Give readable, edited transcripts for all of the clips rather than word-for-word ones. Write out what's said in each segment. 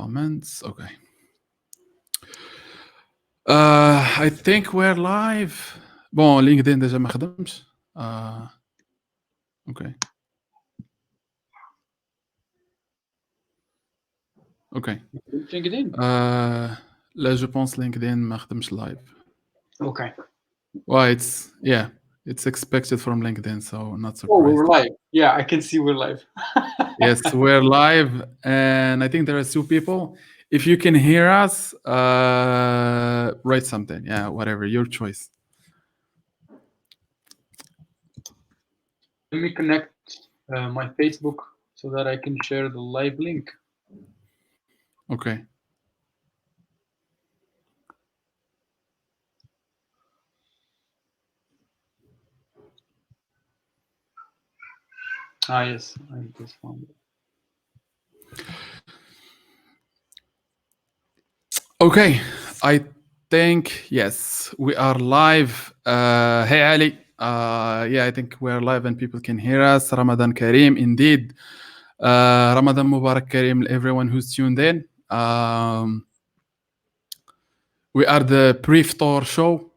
comments. Okay. I think we're live. Bon, LinkedIn déjà ما خدمش. Okay. Okay. LinkedIn. لا je pense LinkedIn ما خدمش live. Okay. Well, it's expected from LinkedIn, so not surprised. Oh, we're live. Yeah, I can see we're live. Yes, we're live, and I think there are 2 people. If you can hear us, write something. Yeah, whatever, your choice. Let me connect my Facebook so that I can share the live link. Okay. Yes, I just found it. Okay, I think, yes, we are live. Hey, Ali. Yeah, I think we're live and people can hear us. Ramadan Kareem, indeed. Ramadan Mubarak Kareem, everyone who's tuned in. We are the pre-iftar show.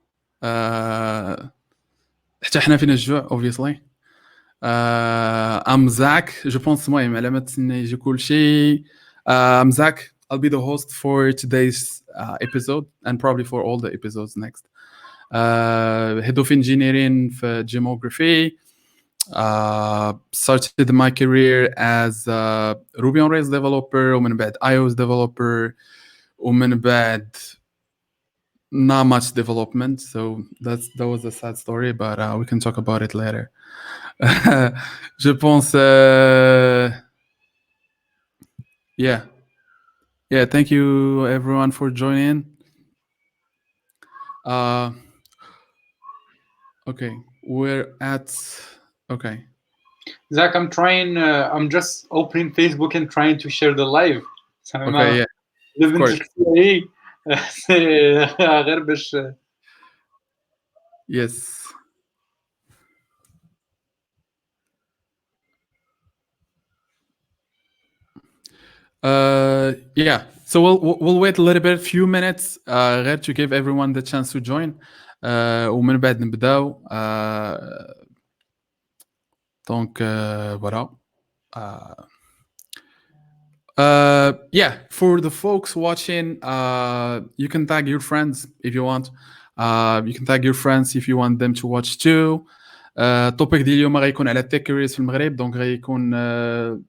حتى احنا فينا الجوع obviously. I'm Zach. Je pense المهم على ما تسنى يجي كل شيء. I'm Zach. I'll be the host for today's episode and probably for all the episodes next. Head of engineering for Gemography. Started my career as a Ruby on Rails developer ومن بعد iOS developer ومن بعد not much development, so that was a sad story, but we can talk about it later. Je pense yeah, thank you everyone for joining. Okay, we're at okay. Zach, I'm just opening Facebook and trying to share the live. Okay, yeah. Of course. Yes. Yeah, so we'll wait a little bit, few minutes غير to give everyone the chance to join. ومن بعد نبداو. Donc voilà. Yeah, for the folks watching, you can tag your friends if you want. You can tag your friends if you want them to watch too. التوبيك ديال اليوم غيكون على التك كاريرز في المغرب، دونك غيكون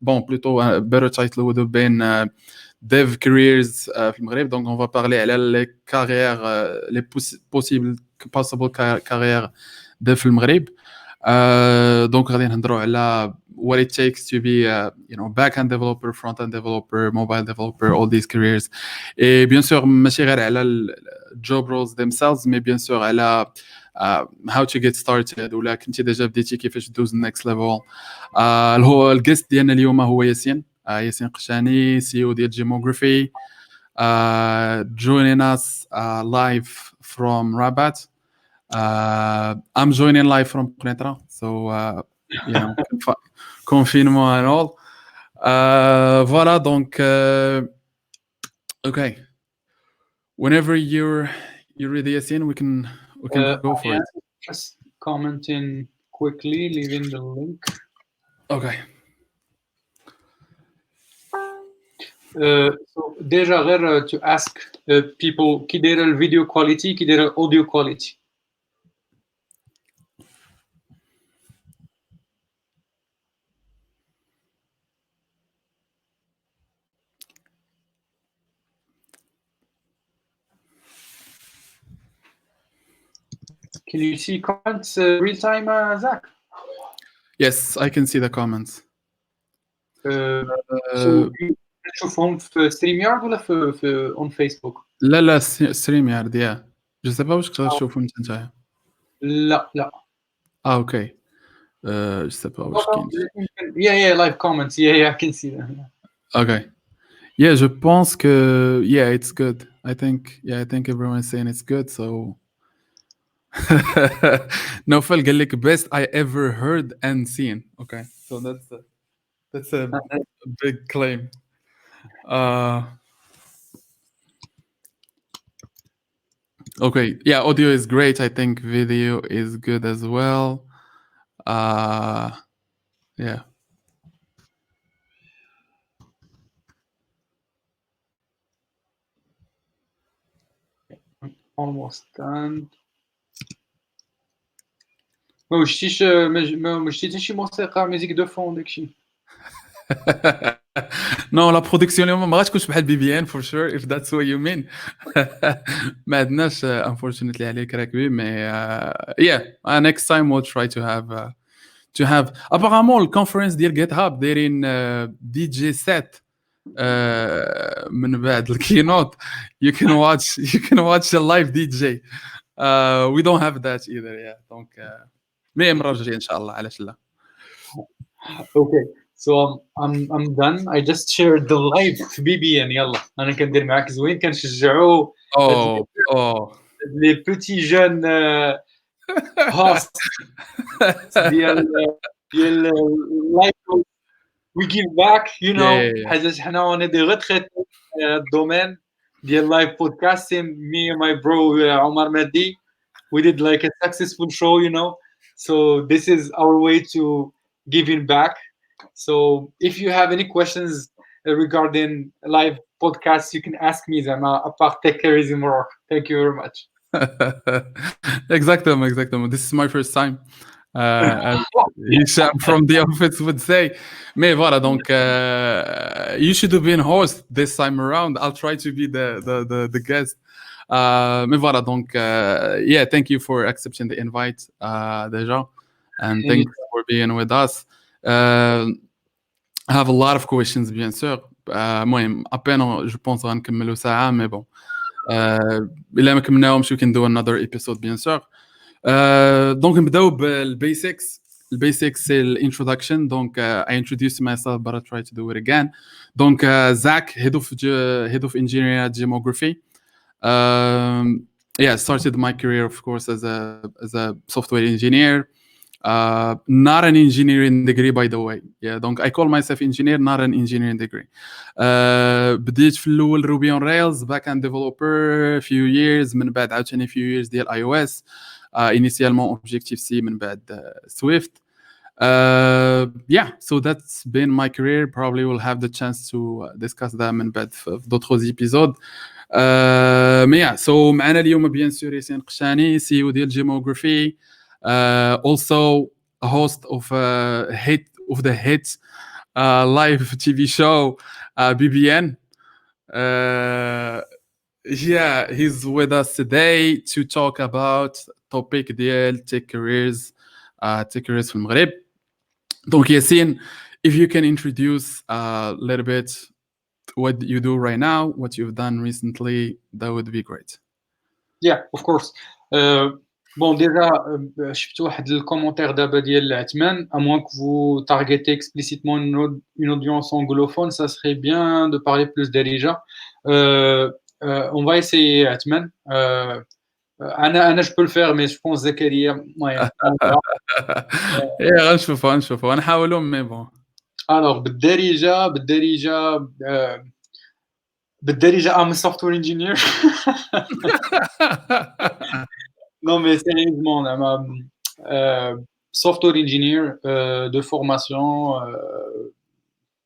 بون بلوتو بيتر تايتل وذ بين dev careers في المغرب. دونك on va parler على les carrières les possible carrières dev في المغرب. دونك غادي نهضروا على what it takes to be a back-end developer, front-end developer, mobile developer, all these careers. Et bien sûr ماشي غير على job roles themselves, mais bien sûr على how to get started ولا كنتي ديجا بديتي كيفاش دوز next level. هو الجست ديالنا اليوم هو ياسين قشاني CEO ديال Gemography, joining us live from Rabat. I'm joining live from Quneitra, so confinement and all. Voilà, donc okay. Whenever you're ready, Yassine, we can go for it. Just commenting quickly, leaving the link. Okay. So déjà غير to ask people كي دايره الفيديو كواليتي كي دايره الاوديو كواليتي. Can you see comments real time, Zach? Yes, I can see the comments. تشوفهم في StreamYard ولا في on Facebook؟ لا StreamYard, yeah. Je sais pas واش تقدر تشوفهم نتايا. لا. Okay. Je sais pas واش كاين. Yeah, live comments. Yeah, I can see them. Okay. Yeah, je pense que it's good. I think everyone's saying it's good, so Naufal قال لك best I ever heard and seen. Okay, so that's a big claim. Okay. Yeah, audio is great. I think video is good as well. Yeah. almost done. ما شتيش شي موسيقى ميوزيك دو فون داكشي. نو لا برودكسيون اليوم ما غاتكونش بحال BBN for sure if that's what you mean. ما عندناش unfortunately عليك راكبي مي yeah next time we'll try to have apparemment الكونفرنس ديال جيت هاب دايرين دي جي سيت من بعد الكينوت you can watch a live DJ. We don't have that either. Yeah دونك مي المره الجايه ان شاء الله علاش لا. Okay, so I'm done. I just shared the live في BBN. يلا انا كندير معاك زوين كنشجعوا oh les petits jeunes hosts ديال live. We give back, you know. yeah. حاجه حنا on est des retraités الدومين ديال live podcast. Me and my bro Omar Mehdi, we did like a successful show, you know. So this is our way to giving back. So if you have any questions regarding live podcasts, you can ask me them apart Tech Carries in Morocco. Thank you very much. Exactly. This is my first time. As Hisham from the office would say. Mais voilà, donc you should have been host this time around. I'll try to be the guest. Mais voilà, donc yeah, thank you for accepting the invite déjà, and thanks for being with us. I have a lot of questions, bien sûr. المهم à peine je pense غنكملوا ساعة, mais bon. إلا ما كملناهمش we can do another episode bien sûr. Donc نبداو بالبيسكس. البيسكس c'est l'introduction. Donc I introduced myself but I try to do it again. Donc Zach, head of engineering at Gemography. Yeah, started my career of course as a software engineer. Not an engineering degree by the way. Yeah, donc I call myself engineer, not an engineering degree. بديت في الاول Ruby on Rails, backend developer few years, من بعد عاوتاني few years ديال iOS. Initialement Objective-C, من بعد Swift. Yeah, so that's been my career. Probably we'll have the chance to discuss that من بعد في d'autres épisodes. Mais yeah, so معنا اليوم bien sûr ياسين قشاني, CEO ديال Gemography. Also a host of the hit live TV show BBN. Yeah, he's with us today to talk about topic ديال tech careers في المغرب. Donc Yassine, if you can introduce a little bit what you do right now, what you've done recently, that would be great. Yeah, of course. Bon, déjà, شفت واحد الكومنتير دابا ديال عثمان, à moins que vous targetez explicitement une audience anglophone, ça serait bien de parler plus d'Erija. On va essayer عثمان. انا je peux le faire, mais je pense زكريا المهم. غنشوفوا نحاولوا مي بون. Alors بالدارجه I'm a software engineer. Non mais sérieusement, software engineer de formation.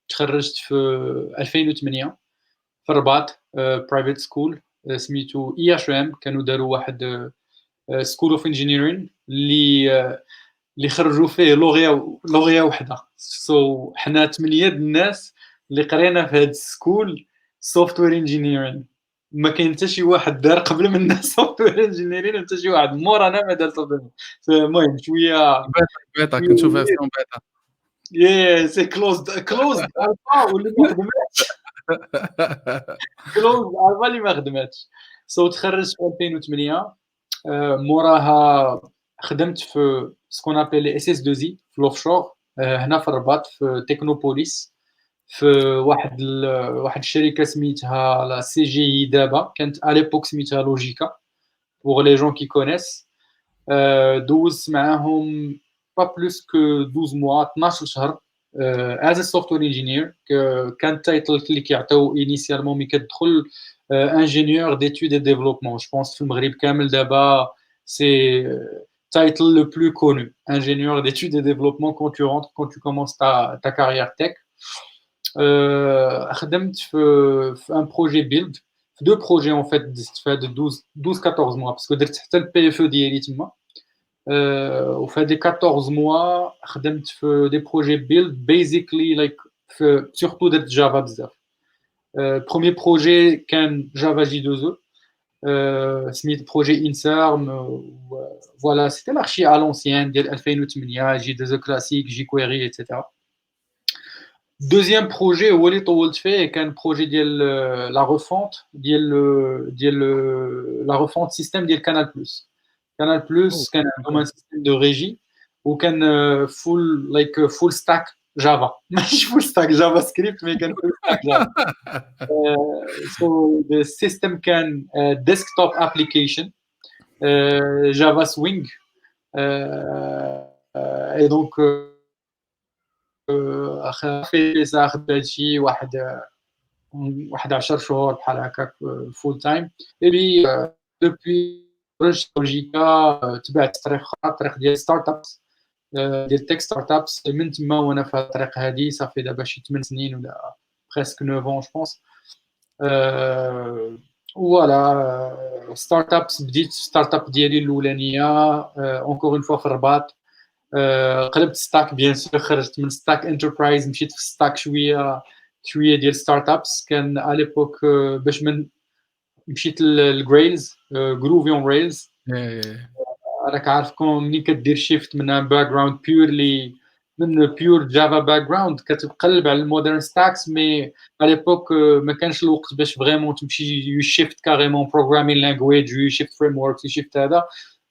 تخرجت في 2008 في الرباط برايفت سكول سميتو EHM. كانوا داروا واحد سكول اوف انجينيرين اللي خرجوا فيه لوغيا وحده. سو حنا 8 الناس اللي قرينا في هاد السكول سوفتوير انجينيرين. ما كاين حتى شي واحد دار قبل منا سوفتوير انجينيرين وحتى شي واحد مورانا ما دار سوفتوير. المهم شويه بيتا كنشوف فيرسيون بيتا. يا سي كلوزد الفا واللي ما خدمتش. كلوزد الفا اللي ما خدمتش. سو تخرجت في 2008. موراها خدمت في سكون ابل لي اس اس 2 زي في لوفشور هنا في الرباط في تكنوبوليس في واحد الشركه سميتها لا سي جي اي. دابا كانت اليبوك سميتها لوجيكا pour les gens qui connaissent. دوزت معاهم با بلوس كو 12 mois 12 شهر as a software engineer كان تايتل اللي كيعطيو initialement ملي كتدخل ingénieur d'études et développement. Je pense في المغرب كامل دابا c'est title le plus connu, ingénieur d'études et développement quand tu rentres, quand tu commences ta carrière tech. خدمت في un projet build, deux projets en fait de 12-14 mois parce que درت حتى le PFE ديالي تما. وفي هذه 14 mois خدمت في des projets build basically like surtout درت جافا بزاف. Premier projet كان جافا J2E. سميت projet Insarm. Voilà, c'était l'archi à l'ancienne ديال 2008 J2E classique, jQuery, etc. Deuxième projet هو اللي طولت فيه كان projet ديال la refonte ديال la refonte système ديال Canal+. Canal+, كان عندهم un système de régie وكان full stack Java. ماشي full stack JavaScript mais كان full stack Java. So the system كان desktop application Java Swing et donc في خدمت شي واحد 10 شهور بحال هكاك full time et puis depuis لوجيكا تبعت طريق ديال ستارت ابس ديال تك ستارت ابس من تما وانا في الطريق هذه صافي دابا شي 8 سنين ولا presque 9 ans je pense. فوالا ستارت ابس بديت ستارت اب ديالي الاولانيه اونكور اون فوا في الرباط. قلبت ستاك بيان سور خرجت من ستاك انتربرايز مشيت في ستاك شويه ديال ستارت ابس كان على ليبوك باش من مشيت للجريلز جروفي اون ريلز. راك عارفكم ملي كدير شيفت من باك جراوند بيورلي من بيور جافا باك جراوند كتقلب على المودرن ستاكس مي على ليبوك ما كانش الوقت باش فريمون تمشي يو شيفت كاريمون بروغرامين لانجويج يو شيفت فريم ورك يو شيفت هذا.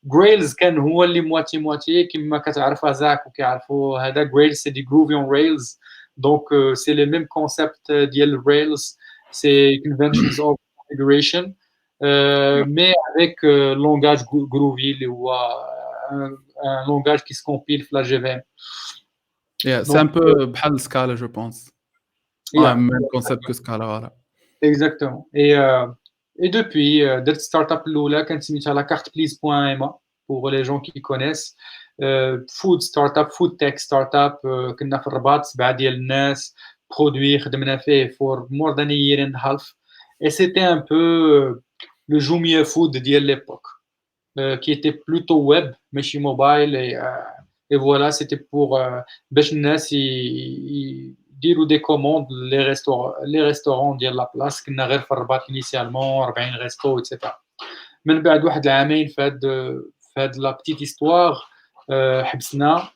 جريلز كان هو اللي مواتي كما كتعرف زاك وكيعرفوا هذا جريلز سي دي جروفي اون ريلز دونك سي لي ميم كونسيبت ديال الريلز سي conventions of configuration mais avec langage Groovy اللي هو un langage qui se compile في la JVM. C'est un peu بحال Scala je pense. Même concept que Scala voilà. Exactement. Et depuis درت ستارت الاولى كانت سميتها la carte please.ma pour les gens qui connaissent. food startup, food tech startup. كنا في الرباط 7 ديال الناس برودوي خدمنا فيه for more than a year and a half et c'était un peu le Jumia Food ديال l'époque qui était plutôt web ماشي mobile et voilà c'était pour باش الناس يديروا des commandes les restaurants ديال la place كنا غير في الرباط initialement 40 ريستو etc. من بعد واحد العامين في هاد la petite histoire حبسنا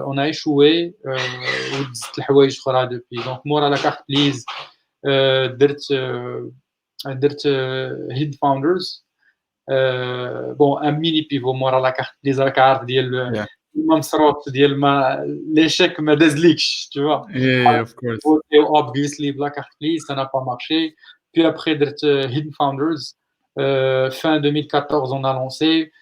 on a échoué ودزت الحوايج اخرى depuis donc مورا la carte please درت هيد فاوندرز بون ان ميني بيفو مورا لا كارت لي راك عارف ديال المسروط ديال ما ليشيك ما دازليكش tu vois. Of course. Obviously بلا كارت بليز ça n'a pas marché puis après درت Hidden Founders fin 2014 on a lancé.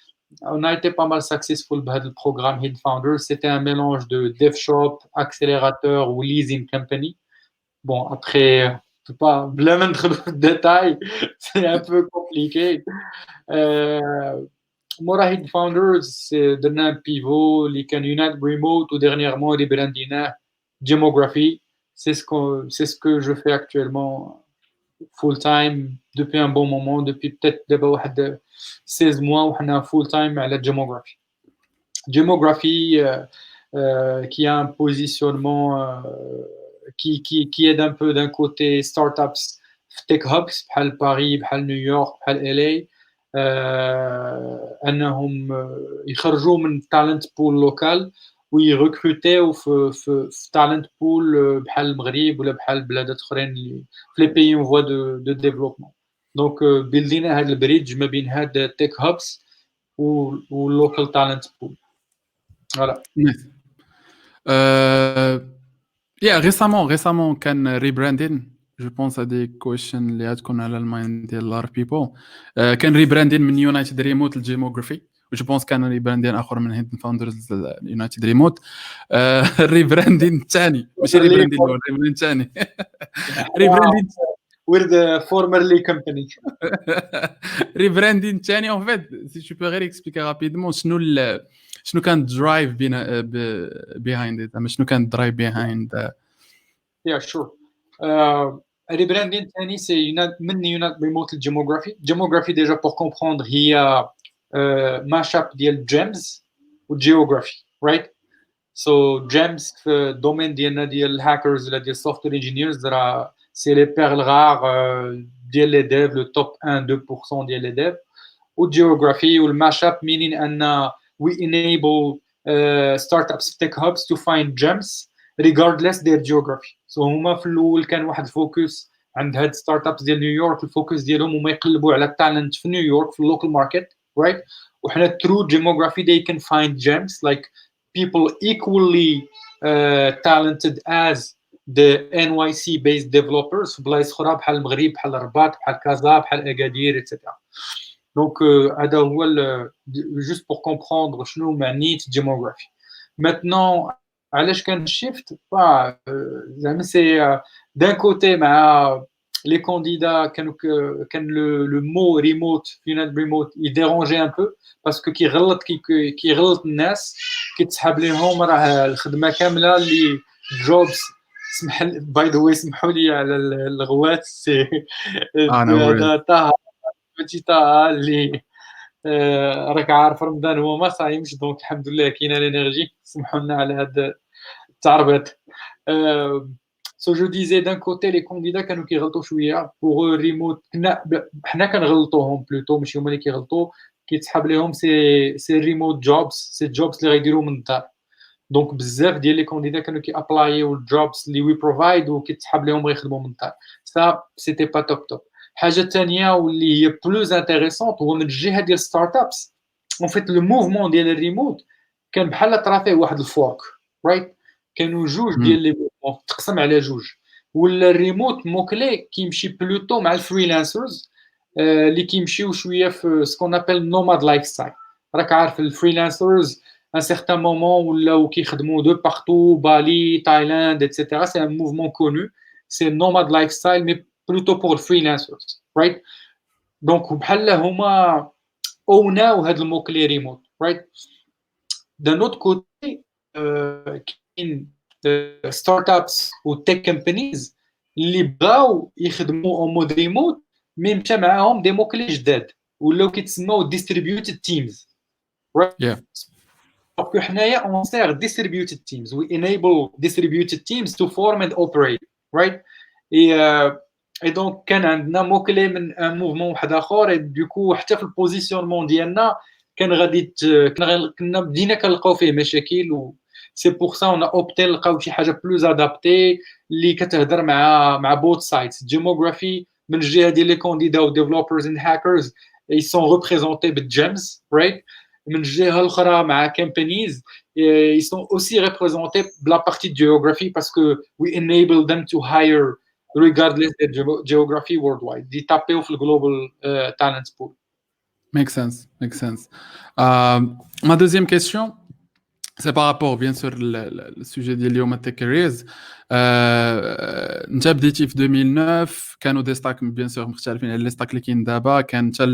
On a été pas mal successful بهذا البروغرام Hidden Founders. C'était un mélange de dev shop, accélérateur ou leasing company. Bon après pas بلا ما ندخل في الديتاي c'est un peu compliqué. مورا Hidden Founders درنا un pivot اللي كان Unite Remote و dernièrement اللي برانديناه Demography. C'est ce que je fais actuellement full time depuis un bon moment, depuis peut-être دابا واحد 16 mois وحنا full time على Demography. Demography qui a un positionnement qui aide un peu d'un côté startups tech hubs بحال باريس بحال نيويورك بحال LA انهم يخرجوا من talent pool local ويركروتيو في talent pool بحال المغرب ولا بحال بلاد اخرين اللي في لي بيي اون فوا دو ديفلوبمون. دونك بيلدينا هذا البريدج ما بين هاد تك هابس و لوكال talent pool. Voilà. récemment كان rebranding. Je pense à des questions اللي عندكم على المايند ديال a lot of people. كان rebranding من United Remote لجيموغرافي جو بونس كان ريبراندين اخر من هيدن فاوندرز يونايتد ريموت. الريبراندين الثاني ماشي ريبراندين الاول، ريبراندين الثاني ريبراندين we're the formerly company. ريبراندين الثاني اون فيت سي تو بو غير اكسبليكي رابيدمون شنو كان درايف بيهايند زعما شنو كان درايف بيهايند. Yeah, sure. Rebranding الثاني c'est من United Remote للجيموغرافي. Geography déjà pour comprendre هي mashup ديال gems والجيوغرافي, right? So gems في الدومين ديالنا ديال الهاكرز ولا ديال السوفتوير انجينيرز راه سي لي بيرل غار ديال لي ديف, لو توب 1-2% ديال لي ديف. والجيوغرافي والماشاب meaning ان we enable startups tech hubs to find gems regardless their geography. So هما في الاول كان واحد الفوكس عند هاد ستارت ابس ديال نيويورك, الفوكس ديالهم هما يقلبوا على التالنت في نيويورك في اللوكال ماركت, right? وحنا through geography they can find gems like people equally talented as the NYC based developers في بلايص اخرى بحال المغرب بحال الرباط بحال كازا بحال اكادير etc. دونك هذا هو juste pour comprendre شنو معنيت geography. Maintenant علاش كان الشيفت زعما سي d'un côté مع les candidats كان le mot remote United Remote il dérangeait un peu parce que كيغلط الناس كيتسحب لهم راه الخدمه كامله اللي جوبز. سمح لي باي ذا واي سمحوا لي على الغوات سي هذا طه بتي طه اللي راك عارف رمضان هو ما صايمش دونك الحمد لله كاينه الانرجي. سمحوا لنا على هذا التعربط. سو جو ديزي دان كوتي لي كانديدا كانوا كيغلطوا شويه بوغ ريموت. حنا كنغلطوهم بلوتو ماشي هما اللي كيغلطوا. كيتسحب لهم سي ريموت جوبز, سي جوبز اللي غيديروا من الدار. دونك بزاف ديال لي كانديدا كانوا كي ابلايو الجوبز اللي وي بروفايد وكيتسحب لهم غيخدموا من الدار. سا سيتي با توب. حاجه ثانيه واللي هي بلوز انتريسونت هو من الجهه ديال ستارت ابس. اون فيت لو موفمون ديال الريموت كان بحال طرا فيه واحد الفورك, رايت؟ كانوا جوج ديال لي موفمون تقسم على جوج. ولا الريموت موكلي كيمشي بلوتو مع الفريلانسرز اللي كيمشيو شويه في سكون ابل نوماد لايف ستايل. راك عارف الفريلانسرز ان سيغتان مومون ولاو كيخدموا دو بارتو, بالي, تايلاند etc. سي ان موفمون كونو, سي نوماد لايف ستايل مي بلوتو بور الفريلانسرز, رايت؟ دونك بحال هما اوناو هاد الموكلي ريموت, رايت؟ دان اوت كوتي كاين ستارت ابس و تك كومبانيز اللي بغاو يخدموا اون مود ريموت مي مشى معاهم دي موكلي جداد ولاو كيتسموا ديستريبيوتد تيمز, رايت؟ دونك حنايا اون سير ديستريبيوتد تيمز, وي انيبل ديستريبيوتد تيمز تو فورم اند اوبريت, رايت؟ اي دونك كان عندنا موكلي من ان موفمون واحد اخر. دوكو حتى في البوزيسيونمون ديالنا كان غادي كنا بدينا كنلقاو فيه مشاكل, و سي بور سا اون اوبتي نلقاو شي حاجه بلوز ادابتي اللي كتهضر مع بوث سايدز. جيموغرافي من الجهه ديال لي كانديدا و ديفلوبرز اند هاكرز اي سون ريبريزونتي بالجيمز, رايت؟ من الجهه الاخرى مع كامبانيز اي سون اوسي ريبريزونتي بلا بارتي جيوغرافي باسكو وي انيبل ذم تو هاير regardless of geography worldwide. دي تابيو في الجلوبال talent pool. Makes sense. Ma deuxième question, c'est par rapport bien sûr le sujet ديال اليوم تك كاريرز. انت بديتي في 2009 كانوا دي ستاك بيان سور مختلفين على لي ستاك اللي كاين دابا. كان حتى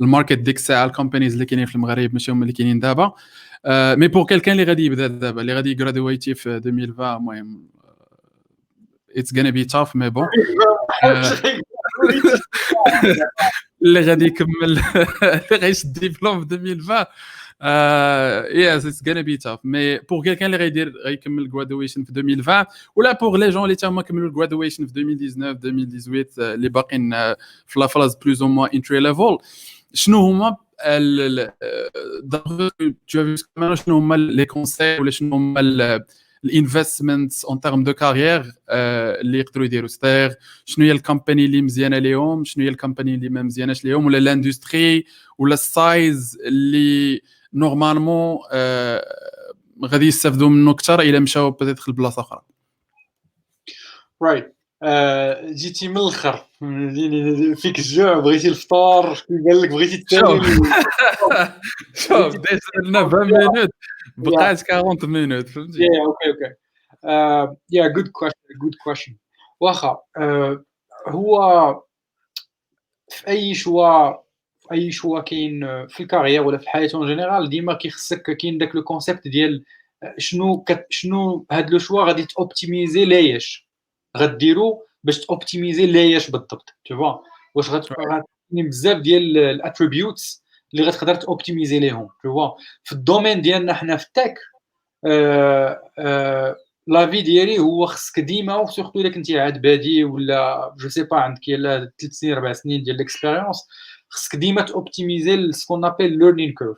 الماركت ديك الساعه الكومبانيز اللي كاينين في المغرب ماشي هما اللي كاينين دابا. مي بور كيلكان اللي غادي يبدا دابا اللي غادي يغرادويتي في 2020 المهم it's gonna be tough مي بون اللي غادي يكمل اللي غيشد ديبلوم في 2020 yes it's gonna be tough. مي pour quelqu'un اللي غيكمل graduation في 2020 ولا pour les gens اللي تما كملوا graduation في 2019 2018 اللي باقيين في لا فاز بلوز او موان انتري ليفل, شنو هما شنو هما لي كونساي ولا شنو هما الانفستمنتس اون تيرم دو كارير اللي يقدروا يديروا ستير؟ شنو هي الكومباني اللي مزيانه ليهم, شنو هي الكومباني اللي ما مزياناش ليهم, ولا الاندستري ولا السايز اللي نورمالمون غادي يستافدوا منه اكثر الا مشاو بيتيت لبلاصه اخرى؟ Right. جيتي من الاخر فهمتيني فيك الجوع بغيتي الفطور كيبان لك بغيتي شوف تسالي شوف بغيتي ديجا درنا 20 مينوت يا بقات 40 مينوت يا فهمتي. اوكي يا جود كويشن واخا هو في أي شوا كاين في الكارير ولا في الحياة اون جينيرال ديما كيخصك كاين داك لو كونسيبت ديال شنو هاد لو شوا غادي تأوبتيميزي لاياش، غديرو باش تأوبتيميزي لاياش بالضبط tu vois واش كاينين بزاف ديال الattributes اللي غتقدر تأوبتيميزي ليهم tu vois في الدومين ديالنا حنا في الtech لافي ديالي هو خصك ديما وسورتو إلا كنتي عاد بادي ولا جو سي با عندك يلاه 3 سنين 4 سنين ديال ليكسبيريونس خصك ديما توبتيميزي سكون ابل ليرنين كيرف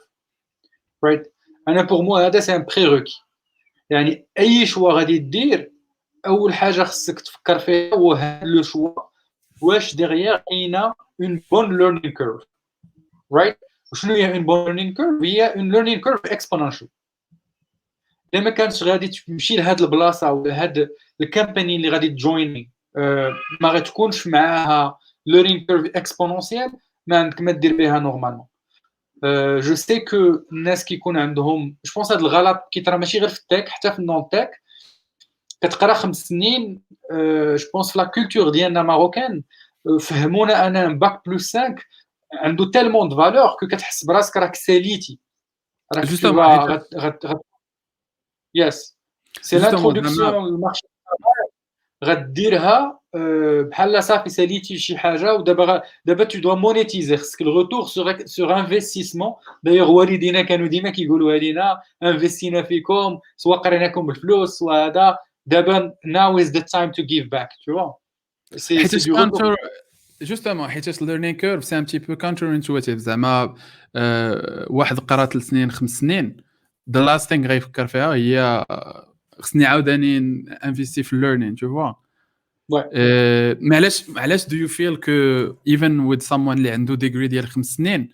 رايت انا بور موا هذا سي ان بريروكي يعني اي شوا غادي دير اول حاجه خصك تفكر فيها هو هذا لو شوا واش ديغيير كاينه اون بون ليرنين كيرف رايت وشنو هي اون بون ليرنين كيرف هي اون ليرنين كيرف اكسبوننشال الا ما كانتش غادي تمشي لهاد البلاصه ولا هاد الكامباني اللي غادي تجويني ما غتكونش معاها ليرنين كيرف اكسبونونسيال ما عندك ما دير بها نورمالمون جو سي كو الناس كيكون عندهم جو بونس هاد الغلط كيطرا ماشي غير في التك حتى في النون تك كتقرا 5 سنين جو بونس في لا كولتور ديالنا ماروكان فهمونا انا باك بلس 5 عنده تالمون دو فالور كو كتحس براسك راك ساليتي راك تو جوستومون حيت يس سي جوستومون زعما لانتروداكسيون للمارشي غديرها بحال صافي ساليتي شي حاجه دابا تو دوا مونيتيزي خصك الغوتور سور انفستيسمون دايوغ والدينا كانوا ديما كيقولوا لينا انفستينا فيكم سواء قريناكم بالفلوس سواء هذا دابا now is the time to give back tu vois حيت c'est du retour كانتر جوستومون حيت الليرنين كيرف سي ان تي بو كانتر انتويتيف زعما واحد قرا 3 سنين 5 سنين ذا لاست ثينغ غيفكر فيها هي خصني عاوتاني انفيستي في الليرنين تو فوا ouais. معلاش دو يو فيل كو ايفن وذ someone اللي عنده ديجري ديال 5 سنين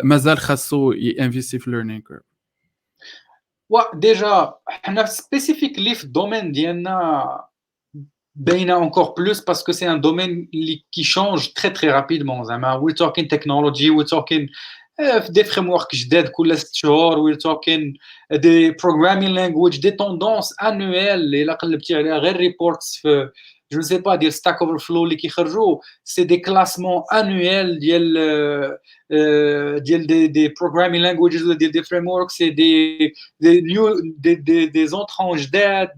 مازال خاصو ينفيستي في الليرنين كيرف ديجا حنا سبيسيفيكلي في الدومين ديالنا باينه encore plus parce que c'est un domaine qui change très très rapidement زعما we're talking technology we're talking في des frameworks جداد كل 6 شهور we're talking des programming language des tendances annuelles الا قلبتي عليها غير reports في je ne sais pas ديال Stack Overflow اللي كيخرجوا c'est des classements annuels ديال des programming languages ولا ديال des frameworks c'est des new des entrants جداد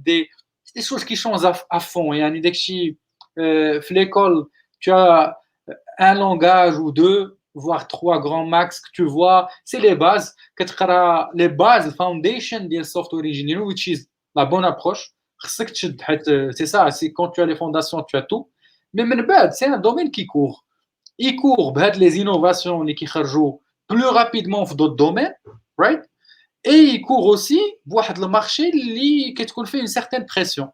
des choses qui changent à fond. يعني داكشي في l'école tu as un langage ou deux voire 3 grands max que tu vois c'est les bases كتقرا les bases foundation ديال software engineering which is la bonne approche خصك تشد حيت c'est ça c'est quand tu as les fondations tu as tout mais من بعد c'est un domaine qui court il court بهاد les innovations اللي كيخرجوا plus rapidement في d'autres domaines right et il court aussi بواحد المارشي اللي كتكون فيه une certaine pression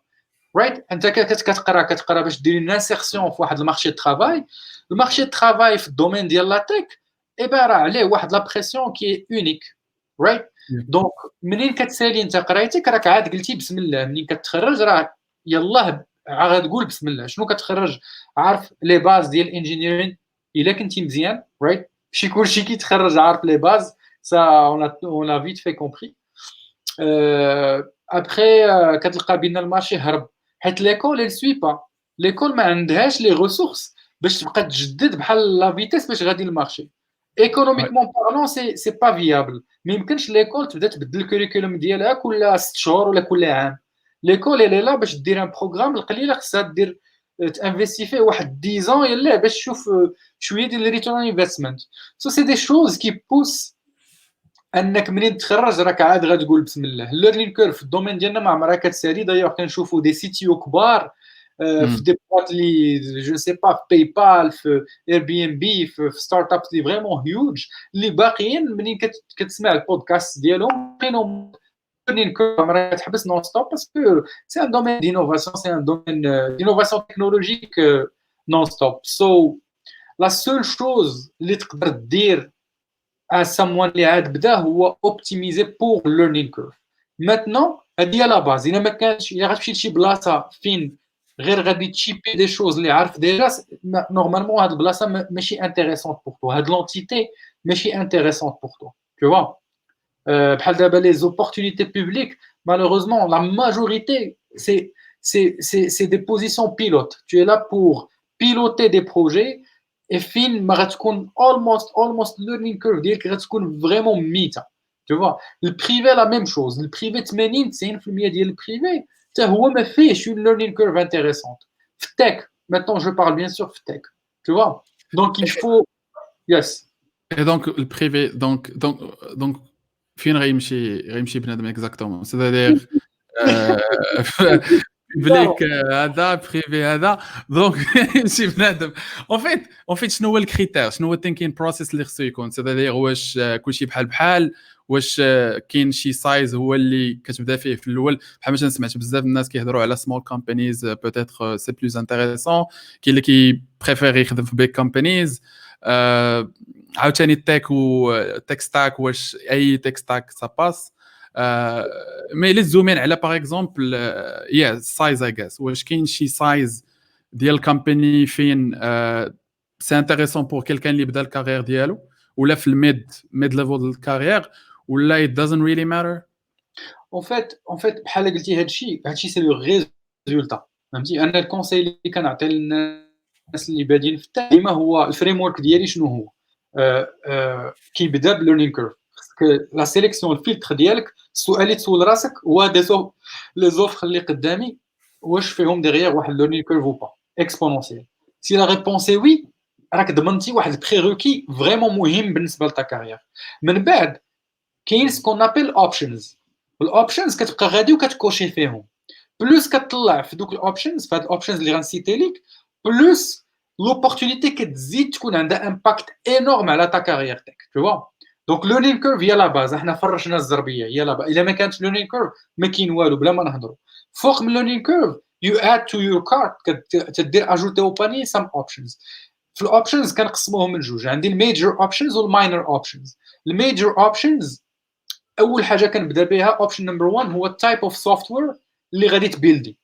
right انت كتقرا باش دير une insertion في واحد المارشي دو travail المارشي دو travail في الدومين ديال لا تك عباره عليه واحد لا بريسيون كي اونيك right دونك منين كتسالي انت قرايتك راك عاد قلتي بسم الله منين كتخرج راه يلاه غتقول بسم الله شنو كتخرج عارف لي باز ديال الانجينيرين الا كنتي مزيان right ماشي كلشي كيتخرج عارف لي باز ça on a vite fait compris après كتلقى بان المارشي هرب حيت ليكول elle suit pas ليكول ما عندهاش لي ريسورس باش تبقى تجدد بحال لا فيتيس باش غادي المارشي ايكونوميكمون بارلون سي با فيابل ما يمكنش ليكول تبدا تبدل الكوريكولوم ديالها كل 6 شهور ولا كل عام ليكول اللي لا باش دير ان بروغرام القليله خصها دير تانفيستي فيه واحد 10 ans يلاه باش تشوف شويه ديال الريتورن انفستمنت سو سي دي شوز كي بوس انك منين تخرج راك عاد غتقول بسم الله الليرنين كيرف في الدومين ديالنا ما عمرها كتسالي دايوغ كنشوفوا دي سيتيو كبار في دي بوات اللي جو سي با في باي بال في اير بي ام بي في ستارت ابس اللي فريمون هيوج اللي باقيين منين كتسمع البودكاست ديالهم باقيين الليرنين كيرف عمرها كتحبس نون ستوب باسكو سي ان دومين دينوفاسيون سي ان دومين دينوفاسيون تكنولوجيك نون ستوب سو لا سول شوز اللي تقدر دير à someone اللي عاد بدا هو اوبتيميزي بور ليرنين كيرف ماتنون هذه هي لا باز الا ما كانش الا غتمشي لشي بلاصه فين غير غادي تشيبي دي شوز اللي عارف ديجا نورمالمون هاد البلاصه ماشي انتريسونت بور تو هاد لونتيتي ماشي انتريسونت بور تو tu vois بحال دابا les opportunités publiques malheureusement la majorité c'est des positions pilotes tu es là pour piloter des projets et فين ما غتكون almost learning curve ديالك غتكون vraiment ميته tu vois البريفي la même chose البريفي 80 90% ديال البريفي حتى هو ما فيهش une learning curve intéressante في التك maintenant je parle bien sûr في التك tu vois donc il faut yes Et donc le privé donc فين غيمشي بنادم exactement c'est-à-dire public هذا privé هذا donc يمشي بنادم en fait شنو هو الكريتير شنو هو الثينكين بروسيس اللي خصو يكون c'est-à-dire واش كلشي بحال واش كاين شي سايز هو اللي كتبدا فيه في الاول بحال مثلا سمعت بزاف الناس كيهضروا على سمول كومبانيز بوتيتر سي بلوز انتريسون كاين اللي كيبريفير يخدم في بيج كومبانيز عاوتاني التك والتك ستاك واش اي تك ستاك سا باس مي لي زومين على باغ اكزومبل يا سايز اي غاس واش كاين شي سايز ديال الكومباني فين سي انتريسون بور كيلكان اللي بدا الكارير ديالو ولا في الميد ليفل الكارير ولا it doesn't really matter en fait بحال قلتي هادشي سي لو ريزولتا فهمتي انا الكونساي اللي كنعطي للناس اللي بادين في التعليم ديما هو الفريم ورك ديالي شنو هو كيبدا بليرنينغ كيرف خصك لا سيليكسيون الفلتر ديالك السؤال اللي تسول راسك هو لي زوفر اللي قدامي واش فيهم ديغيير واحد ليرنينغ كيرف او با اكسبونونسيال سي لا ريبونس اي وي راك ضمنتي واحد البريروكي فريمون مهم بالنسبه لتا كارير من بعد كاين سكون ابل اوبشنز الاوبشنز كتبقى غادي وكتكوشي فيهم بلوس كتطلع في دوك الاوبشنز في هاد الاوبشنز اللي غنسيتي ليك بلوس لوبورتونيتي كتزيد تكون عندها امباكت انورم على تا كارير تاعك tu vois دونك ليرنينغ كيرف هي لا باز احنا فرشنا الزربيه هي لا باز الا ما كانتش ليرنينغ كيرف ما كاين والو بلا ما نهضروا فوق من ليرنينغ كيرف you add to your cart كتدير اجوتي او باني some options في الاوبشنز كنقسموهم من جوج عندي الميجر اوبشنز والماينر اوبشنز الميجر اوبشنز اول حاجه كنبدا بها اوبشن نمبر 1 هو التايب اوف سوفتوير اللي غادي تبيلدي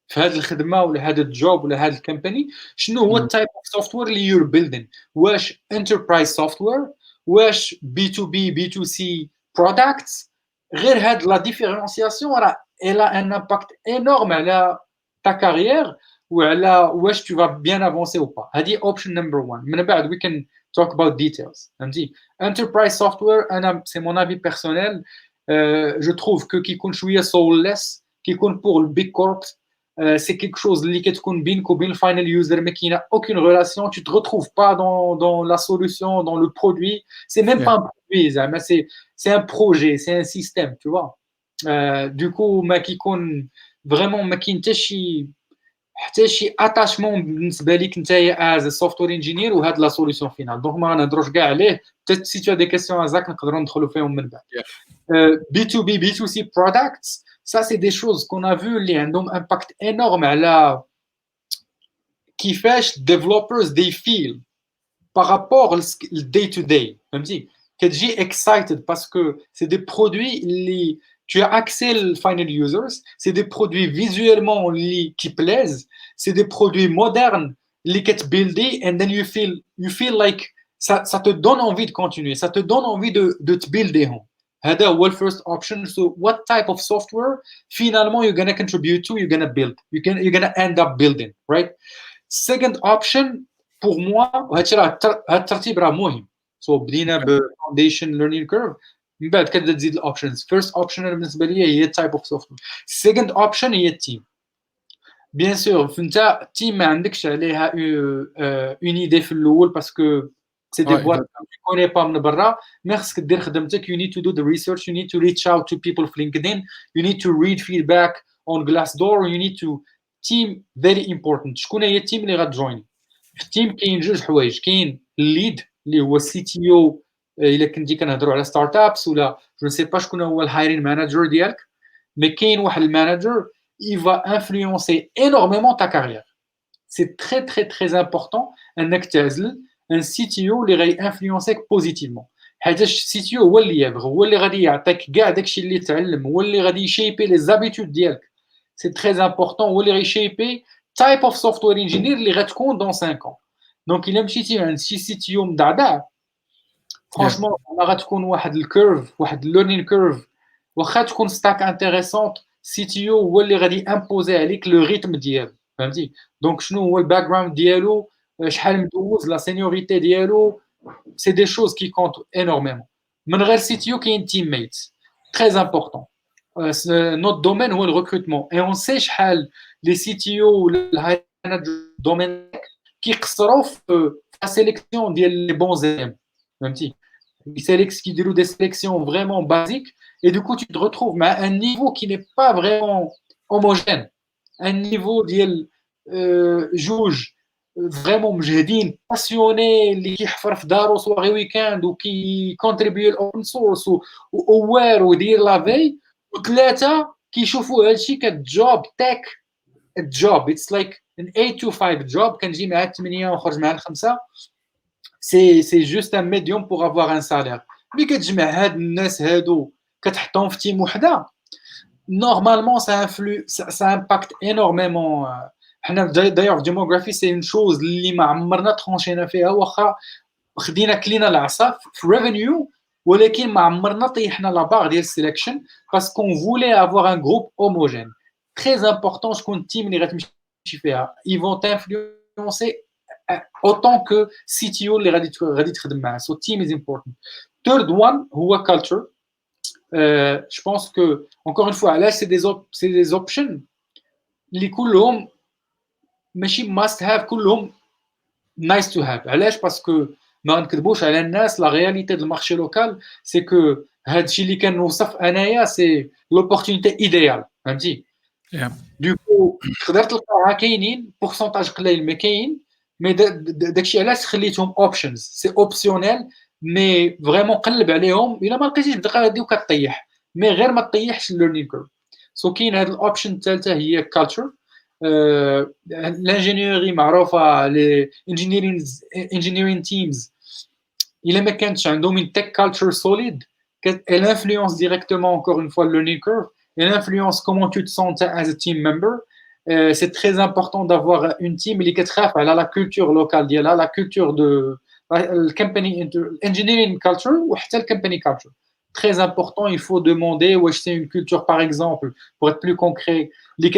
في هذه الخدمه ولا هذا الجوب ولا هذا الكومباني شنو هو التايب اوف سوفتوير اللي يور بيلدين واش انتربرايز سوفتوير واش بي تو بي بي تو سي برودكتس غير هاد لا ديفيرونسياسيون راه الا ان امباكت انورم على تا كارير وعلى واش tu vas bien avancer ou pas هذه اوبشن نمبر 1 من بعد we can talk about details فهمتي enterprise software انا c'est mon avis personnel je trouve que كيكون شويه soulless كيكون pour le big corps c'est quelque chose اللي كتكون بينك وبين الفاينل يوزر ما كاينه aucune relation tu te retrouves pas dans la solution dans le produit c'est même pas un produit زعما c'est un projet c'est un système tu vois du coup ما كيكون vraiment ما كاين حتى شي اتاشمون بالنسبه ليك نتايا از سوفتوير انجينير وهاد لا سوليوشن فينال دونك ما غنهضروش كاع عليه حتى سي تو دي كيسيون هزاك نقدروا ندخلوا فيهم من بعد بي تو بي بي تو سي برودكتس ça c'est des choses qu'on a vu اللي عندهم impact énorme على كيفاش developers they feel par rapport au day to day فهمتي كتجي excited parce que c'est des produits اللي tu as accès aux final users, c'est des produits visuellement qui plaisent, c'est des produits modernes qui sont buildés and then you feel like ça te donne envie de continuer, ça te donne envie de te builder. هذا هو the first option. So what type of software finalement you're going to contribute to, you're going to build, you're going to end up building, right? Second option pour moi, هذا الترتيب راه مهم. So بدينا ب foundation learning curve من بعد كتبدا تزيد الاوبشنز فيرست اوبشن بالنسبه لي هي تايب اوف سوفتوير سيكند اوبشن هي التيم بيان سور فانت التيم ما عندكش عليها اون ايدي في الاول باسكو سي دي بواط كوني با من برا مي خصك دير خدمتك يو نيد تو دو ذا ريسيرش يو نيد تو ريتش اوت تو بيبل في لينكدين يو نيد تو ريد فيدباك اون جلاس دور يو نيد تو تيم فيري امبورتانت شكون هي التيم اللي غتجوين في التيم كاين جوج حوايج كاين الليد اللي هو السي تي او الا كنتي كنهضروا على ستارت ابس ولا جو سي با شكون هو الهايرين مانجر ديالك مي كاين واحد المانجر il va influencer énormément ta carrière c'est très très très important انك تعزل un CTO اللي غادي انفلونسيك بوزيتيفمون حيت السي تي او هو اللي يبغى هو اللي غادي يعطيك كاع داكشي اللي تعلم هو اللي غادي يشيبي لي زابيتود ديالك سي تري امبورطون هو اللي غيشيبي type of software engineer اللي غتكون dans 5 ans. Donc الا مشيتي عند شي CTO مدعدع فرانشمون غتكون واحد الكيرف واحد الليرنين كيرف واخا تكون ستاك انتريسونت CTO هو اللي غادي امبوزي عليك لو ريتم ديالو فهمتي. دونك شنو هو الباك جراوند ديالو شحال مدوز لا سينيوريتي ديالو سي دي شوز كي كونت انورميمون. من غير CTO كاين تيم ميت تري امبورطون. notre domaine هو الريكروتمون et on sait شحال لي CTO والهاي مانجر دومين كيقصروا في لا سيليكسيون ديال لي بون زيم فهمتي. Qui déroulent des sélections vraiment basiques et du coup tu te retrouves à un niveau qui n'est pas vraiment homogène, un niveau ديال جوج vraiment مجهدين passionnés اللي كيحفر في دارو صواغي ويكاند وكي contribue الاوبن سورس واوير ودير لا في وثلاثه كيشوفوا هادشي كجوب تك الجوب it's like an 8 to 5 job كنجي مع 8 ونخرج مع 5 c'est juste un médium pour avoir un salaire. ملي كتجمع هاد الناس هادو كتحطهم في تيم وحده normalement ça impacte énormément. حنا d'ailleurs démographie c'est une chose اللي ما عمرنا ترونشينا فيها واخا خدينا كلينا العصا في revenue ولكن ما عمرنا طيحنا لا باغ ديال السيلكشن parce qu'on voulait avoir un groupe homogène. Très important شكون التيم اللي غتمشي فيها. Ils vont t'influencer autant que CTO اللي غادي تخدم معاه. So team is important. Third one هو culture. Je pense que encore une fois là c'est des options اللي كلهم ماشي must have كلهم nice to have. علاش باسكو ما نكذبوش على الناس لا رياليتي ديال المارشي لوكال سي كو هادشي اللي كنوصف انايا سي لوبورتونيتي ايديال فهمتي. دو كو تقدر تلقاها كاينين بورسونتاج قليل ما كاين مي داكشي علاش خليتهم اوبشنز سي اوبسيونيل مي فريمون قلب عليهم الا ما لقيتيش بدقه غادي وكطيح مي غير ما طيحش الليرنين كيرف. سو كاين هاد الاوبشن الثالثه هي كالتشر. l'ingénierie معروفه لي engineering teams الا ما كانتش عندهم une tech culture solide elle influence directement encore une fois le learning curve, elle influence comment tu te sens as a team member. C'est très important d'avoir une team اللي كتخاف على la culture locale ديالها la culture de le company engineering culture وحتى le company culture. Très important, il faut demander واش c'est une culture par exemple pour être plus concret اللي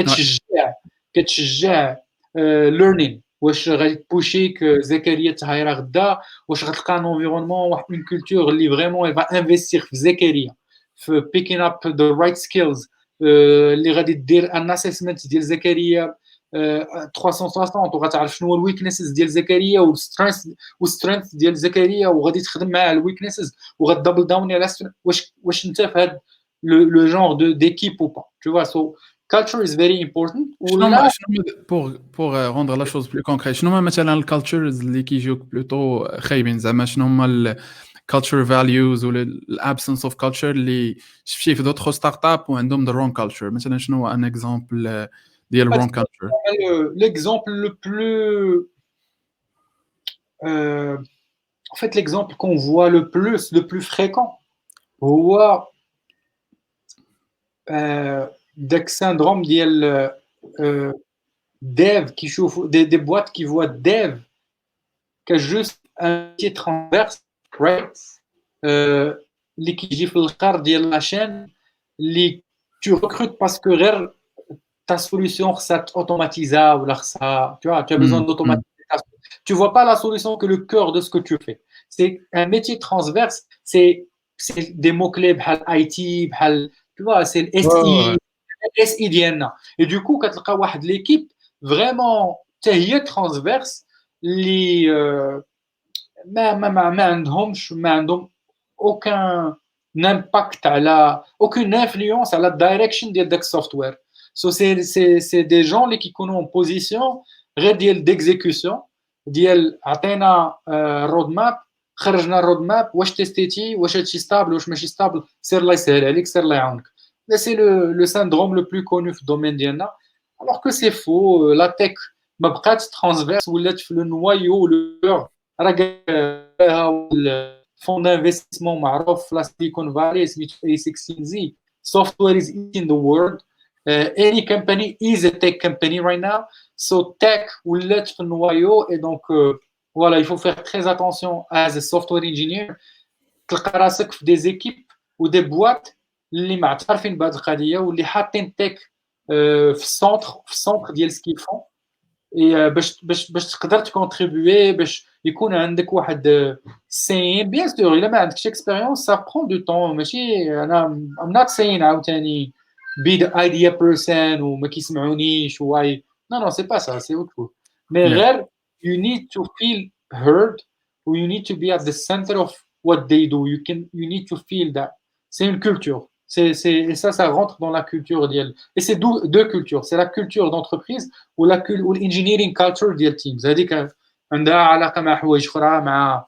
كتشجع learning واش غادي تبوشيك زكريا تهايره غدا واش غتلقى ان انفيرونمون واحد اون كولتور اللي فريمون يبغى انفستير في زكريا في بيكين اب ذا رايت سكيلز اللي غادي دير ان اسسمنت ديال زكريا 360 وغتعرف شنو هو الويكنسز ديال زكريا والسترينث ديال زكريا وغادي تخدم مع الويكنسز وغتدبل داون على واش انت في هذا لو جونر ديكيب او با tu vois. So culture is very important. pour rendre la chose plus concrète شنو هما مثلا الcultures اللي كيجيوك بلوتو خايبين زعما شنو هما culture values ou l'absence of culture اللي شفتي في d'autres startups وعندهم the wrong culture مثلا شنو هو un exemple ديال wrong culture. L'exemple le plus en fait l'exemple qu'on voit le plus fréquent هو داك syndrome ديال dev qui chauffe des boîtes qui voient dev que juste un métier transverse right اللي كيجي في القار ديال لاشين اللي tu recrutes parce que غير ta solution خصها automatiser ou خصها tu as besoin d'automatiser. Tu vois pas la solution que le cœur de ce que tu fais. C'est un métier transverse, c'est des mots clés بحال IT بحال tu vois c'est le SI SI ديالنا. Et du coup كتلقى واحد l'équipe vraiment حتى هي transverse اللي ما عندهم aucun impact على aucune influence على direction ديال داك software. So c'est des gens اللي كيكونوا en position غير ديال d'exécution ديال عطينا رود ماب خرجنا الرود ماب واش تيستيتي واش هادشي ستابل واش ماشي ستابل سير الله يسهل عليك سير الله يعاونك. Là c'est le syndrome le plus connu في الدومين ديالنا alors que c'est faux. La tech ما بقاتش transverse ولات في le noyau le cœur راه فون d'investissement معروف في لا سيليكون فالي سميتو A16Z. Software is eating the world. Any company is a tech company right now, so tech ولات في النوايو, et donc voilà, il faut faire très attention as a software engineer. تلقى راسك في دي زيكيب ودي بواط اللي معترفين بهذه القضيه واللي حاطين تك في السونتر ديال سكي فون, باش تقدر تكونتريبيي, باش يكون عندك واحد سين. بيان سور الا ما عندكش اكسبيريونس سا برون دو طون, ماشي انا ام نوت سين عاوتاني بي ذا ايديا بيرسون وما كيسمعونيش واي, نو سي با سا, سي اوتر, مي Yeah. غير you need to feel heard, or you need to be at the center of what they do. You need to feel that c'est une culture, et ça rentre dans la culture ديال, et c'est deux cultures, c'est la culture d'entreprise والengineering culture ديال teams. هذيك عندها علاقه مع حوايج اخرى, مع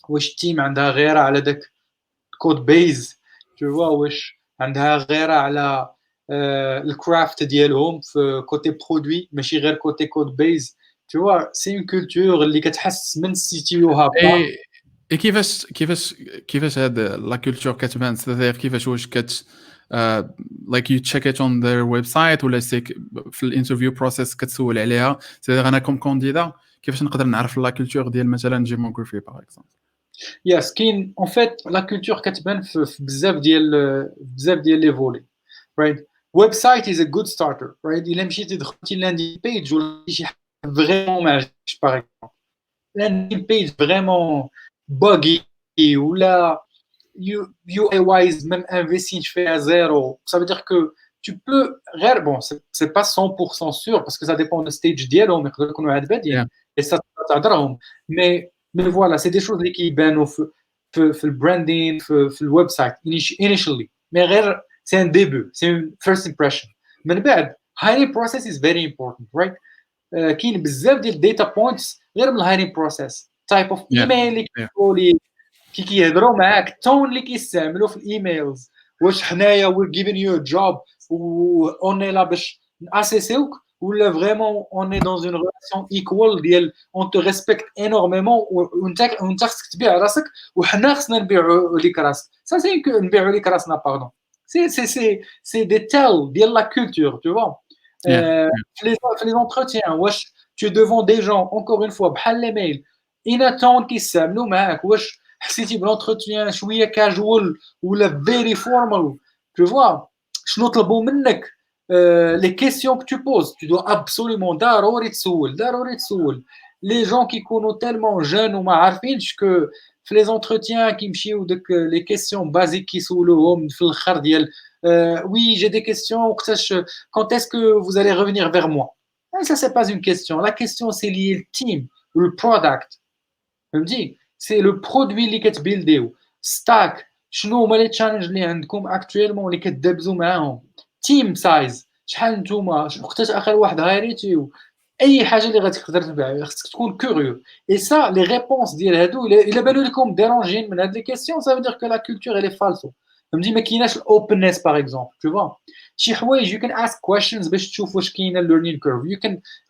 واش التيم عندها غيره على داك كود بيز, تو فوا, واش عندها غيره على الكرافت ديالهم في كوتي برودوي ماشي غير كوتي كود بيز, tu vois. C'est une culture اللي كتحس من سيتيوها با. Et كيفاش هاد لا كولتور كتبان, c'est-à-dire كيفاش واش كت like you check it on their website ولا في الانترفيو بروسيس كتسول عليها, c'est-à-dire انا كوم كونديدا كيفاش نقدر نعرف لا كولتور ديال مثلا جيموغرافي باغ اكزومبل. يس كاين اون فيت لا كولتور كتبان في بزاف ديال لي فولي, رايت. ويب سايت از ا جود ستارتر, رايت. الا مشيتي دخلتي لاندين بيج ولا شي حاجه فريمون ما عجبكش, باغ اكزومبل لاندين بيج فريمون باغي ولا يو اي وايز ميم انفيستين فيها زيرو, ça veut dire que tu peux غير bon, c'est pas 100% sûr parce que ça dépend de stage ديالهم, يقدروا يكونوا عاد بادين et ça تهضرهم, mais voilà, c'est des choses اللي كيبانوا في البراندين في الويب سايت initially, mais غير c'est un début, c'est une first impression. من بعد hiring process is very important, right. كاين بزاف ديال data points غير من الهايرين بروسيس, type of email اللي كيقولوا لي كيهضروا معاك, التون اللي كيستعملوا في الايميلز, واش حنايا we're giving you a job و on est là باش ناسيسيوك ولا فريمون on est dans une relation equal ديال on te respecte énormément وانت خصك تبيع راسك وحنا خصنا نبيعوا ليك راسك. ça c'est نبيعوا ليك راسنا باردون, c'est des tels ديال la culture, tu vois. في les entretiens واش tu es devant des gens, encore une fois بحال les mails inattendu كيستعملوا معاك, واش حسيتي بالانتروتيان شويه كاجوال ولا فيري فورمال, tu vois. شنو طلبوا منك, les questions que tu poses, tu dois absolument ضروري تسول. les gens qui كيكونوا tellement jeunes وما عارفينش que في les entretiens كيمشيو داك les questions basiques كيسولوهم في الاخر ديال oui j'ai des questions وقتاش, quand est-ce que vous allez revenir vers moi. Et ça c'est pas une question, la question c'est lié le team ou le product, فهمتي. c'est le produit اللي كتبيلديو, ستاك, شنو هما لي تشالنج اللي عندكم اكطويلمون اللي كتدابزوا معاهم, تيم سايز, شحال نتوما, وقتاش اخر واحد هايريتيو, اي حاجه اللي غتقدر تبيع خصك تكون كوريو. اي سا لي ريبونس ديال هادو الا بانوا لكم ديرونجين من هاد لي كيسيون, ça veut dire que la culture elle est falso, فهمتي. ما كايناش الاوبنس باغ اكزومبل, tu vois. شي حوايج you can ask questions باش تشوف واش كاينه learning curve,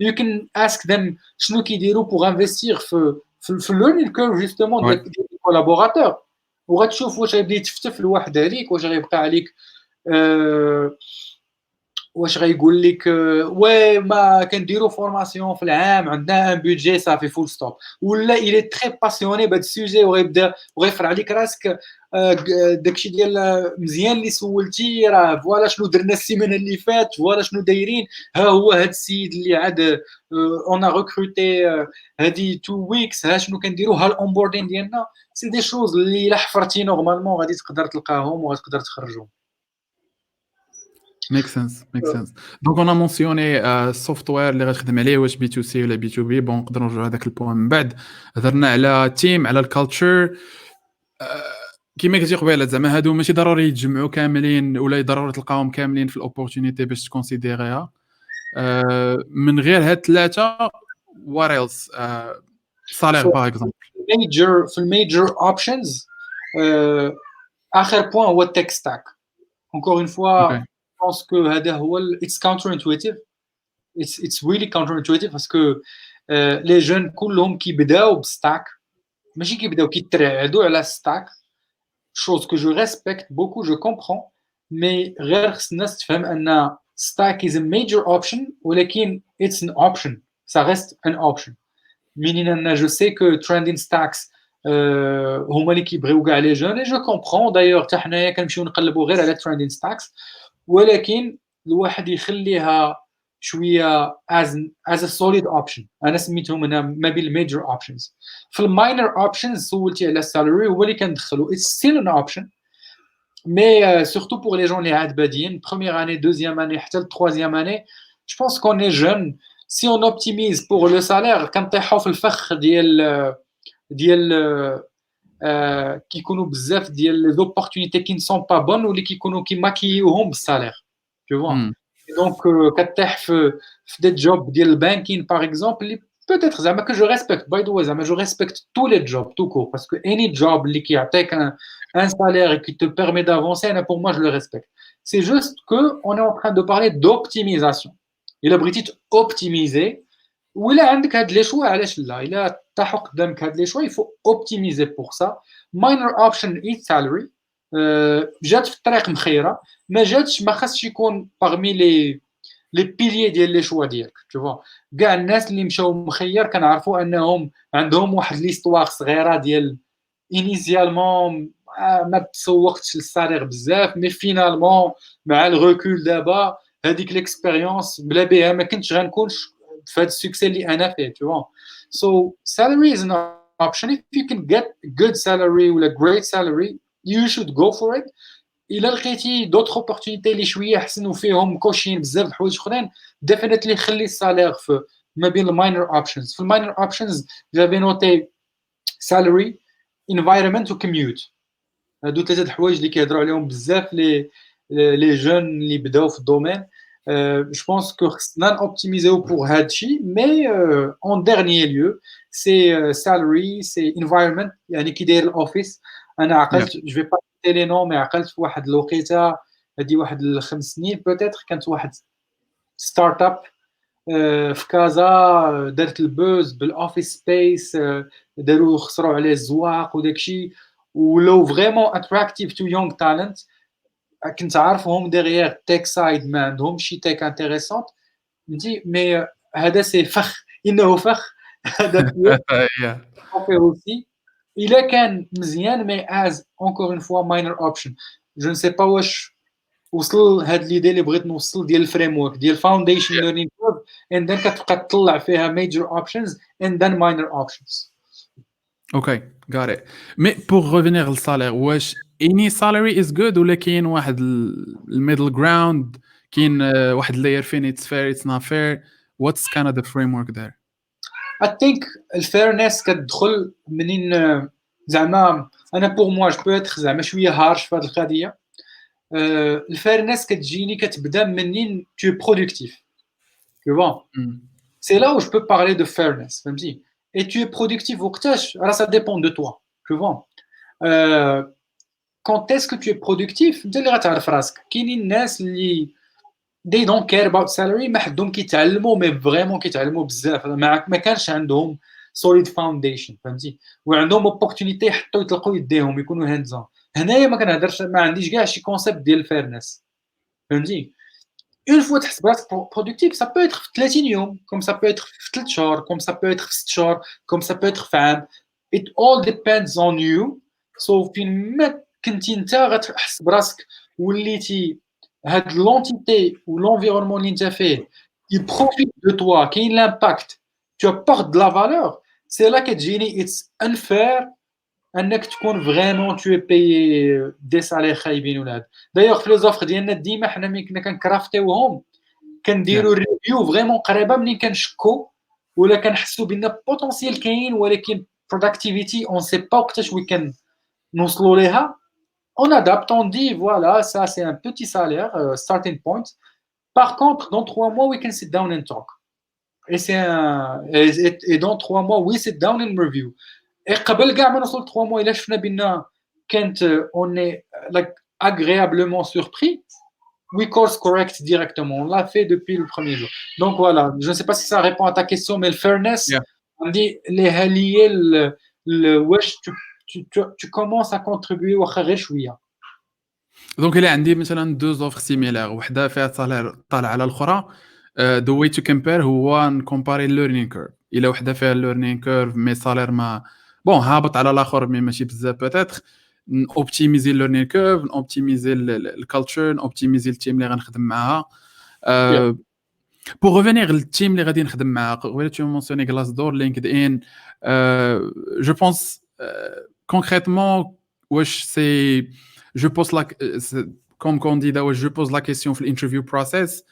you can ask them شنو كيديروا pour investir في learning curve justement ديال الكولابوراتور, وغتشوف واش غيبدا يتفتف الواحد عليك, واش غيبقى عليك واش غيقول لك وي ما كنديروا فورماسيون في العام عندنا ان بودجي صافي فول ستوب, ولا الى تري باسيوني بهذا السوجي وغيبدا وغيفرع عليك راسك داكشي ديال مزيان اللي سولتي, راه فوالا شنو درنا السيمانه اللي فات, فوالا شنو دايرين, ها هو هذا السيد اللي عاد اون ريكروتي هذه 2 ويكس, ها شنو كنديروا, ها الاونبوردين ديالنا. سي دي شوز اللي الا حفرتي نورمالمون غادي تقدر تلقاهم وغتقدر تخرجهم. Make sense. Donc on a mentionné software اللي غتخدم عليه واش بي تو سي ولا بي تو بي. بون نقدروا نرجعوا هذاك البوان من بعد. هضرنا على تيم, على الكالتشر, كيما قلتي قبيله زعما هادو ماشي ضروري يتجمعوا كاملين ولا ضروري تلقاهم كاملين في الاوبورتونيتي باش تكونسيديريها. من غير هاد ثلاثه what else, صالير باغ اكزومبل. في الميجر اوبشنز اخر بوين هو التك ستاك. encore une fois je pense que هذا هو it's counterintuitive, it's really counterintuitive parce que les jeunes كلهم كيبداو بستاك, ماشي كيبداو كيترعدوا على ستاك, chose que je respecte beaucoup, je comprends, mais غير خص الناس تفهم ان stack is a major option ولكن it's an option, ça reste an option. منين je sais que trending stacks هما اللي كيبغيو كاع لي جون، et je comprends d'ailleurs حتى حنايا كنمشيو نقلبوا غير على trending stacks، ولكن الواحد يخليها شويه as a solid option. انا سميتهم هنا ما بين الميجر اوبشنز. في الماينر اوبشنز سولتي على السالاري هو اللي كندخلو it's still an option mais surtout pour les gens اللي عاد بادين première année deuxième année حتى troisième année je pense qu'on est jeune si on optimise pour le salaire كنطيحوا في الفخ ديال كيكونوا بزاف ديال لي زوبورتونيتي كي نسون با بون واللي كيكونوا كيماكيوهم بالسالير tu vois. Donc كطيح في دي جوب ديال البانكين باغ اكزومبل اللي peut-être زعما que je respecte by the way زعما je respecte tous les jobs tout court parce que any job اللي كيعطيك un salaire et qui te permet d'avancer pour moi je le respecte. C'est juste que on est en train de parler d'optimisation. Il a بغيتي optimiser ولا عندك هاد لي شوا علاش لا الا طاحوا قدامك هاد لي شوا il faut optimiser pour ça. minor option is salary جات في الطريق مخيره ما جاتش ما خاصش يكون parmi les piliers ديال لي شوا ديالك tu vois. كاع الناس اللي مشاو مخير كنعرفوا انهم عندهم واحد ليستوار صغيره ديال انيسيالمون ما تسوقتش للصالير بزاف مي فينالمون مع الريكول دابا هذيك ليكسبيريونس بلا بها ما كنتش غنكون في هذا السكسي اللي انا فيه tu vois. So salary is an option if you can get good salary ولا great salary you should go for it. الا لقيتي دوطخ اوبورتونيتي اللي شويه احسن وفيهم كوشين بزاف د الحوايج اخرين ديفينيتلي خلي السالير في ما بين الماينر اوبشنز. في الماينر اوبشنز جافي نوتي salary environment و commute. هادو ثلاثه د الحوايج اللي كيهضروا عليهم بزاف لي جون اللي بداو في الدومين. Je pense que خصنا نوبتيميزيو pour هادشي mais en dernier lieu c'est salary c'est environment يعني كي داير الاوفيس. انا عقلت je vais pas citer les noms mais عقلت في واحد الوقيته هادي واحد الخمس سنين peut-être كانت واحد ستارت اب في كازا دارت البوز بالاوفيس سبيس داروا خسروا عليه الزواق وداكشي ولو فريمون اتراكتيف تو يونغ تالنت. كنت عارفهم ديغيير تيك سايد ما عندهمش شي تيك انتريسونت فهمتي مي هذا سي فخ انه فخ هذا فيه aussi الا كان مزيان مي از encore une fois minor option. je ne sais pas واش وصل هاد ليدي اللي بغيت نوصل ديال الفريم ورك ديال فاونديشن ليرنينغ كورف and then كتبقى تطلع فيها major options and then minor options. اوكي got it. مي pour revenir للصالير واش any salary is good ولا كاين واحد الميدل جراوند كاين واحد لاير فين it's fair it's not fair what's kind of the framework there? I think الفيرنس كتدخل منين زعما انا بور موا جو بو اتر زعما شويه هارش في هذه القضيه. الفيرنس كتجيني كتبدا منين tu es productif tu vois. c'est là où je peux parler de fairness فهمتي. et tu es productif وقتاش راه ça dépend de toi tu vois. quand est-ce que tu es productif انت اللي غتعرف راسك. كاينين الناس اللي they don't care about salary ما حدهم كيتعلموا مي فريمون كيتعلموا بزاف ما كانش عندهم solid foundation فهمتي وعندهم opportunity يحطوا يطلقوا يديهم يكونوا hands on. هنايا ما كنهضرش ما عنديش كاع شي كونسيبت ديال الفيرنس فهمتي. une fois تحسب راسك productif ça peut être في 30 يوم comme ça peut être في 3 شهور comme ça peut être في 6 شهور comme ça peut être في عام. it all depends on you. so فين ما كنتي انت غتحس براسك وليتي هاد l'entité ou l'environnement اللي انت فيه il profite de toi كاين l'impact tu apportes de la valeur c'est là كتجيني it's unfair انك تكون فريمون tu es payé des salaires خايبين ولا هذا. دايوغ في لي زوفر ديالنا ديما حنا ملي كنا كنكرافتيوهم كنديروا ريفيو فريمون قريبه منين كنشكو ولا كنحسوا بان بوتونسيال كاين ولكن productivity on sait pas وقتاش we can نوصلوا ليها. on adapte, on dit voilà, ça c'est un petit salaire, starting point. Par contre, dans 3 mois, we can sit down and talk. Et dans 3 mois, we sit down and review. Et قبل كاع ما نوصل 3 mois, إلا شفنا بأن كانت on est like agréablement surpris, we course correct directement. On l'a fait depuis le premier jour. Donc voilà, je ne sais pas si ça répond à ta question, mais le fairness, on dit les alliés, le wesh tu commences à contribuer واخا غير شويه. دونك الا عندي مثلا دو زوفر سيميلار، وحده فيها سالير طالع على الاخرى، the way to compare هو نكومباري الليرنين كيرف. الا وحده فيها الليرنين كيرف مي سالير ما بون هابط على الاخر مي ماشي بزاف بوتيتر، اوبتيميزي الليرنين كيرف، اوبتيميزي الكالتشر، اوبتيميزي التيم اللي غنخدم معاها. Yeah. بور ريفينيغ للتيم اللي غادي نخدم معاه، قبيله تو مونسيوني كلاس دور، لينكد ان. جو بونس كونكريتمون واش سي جو بوز لاك كوم كونديدا، واش جو بوز لا كيسيون في الانترفيو بروسيس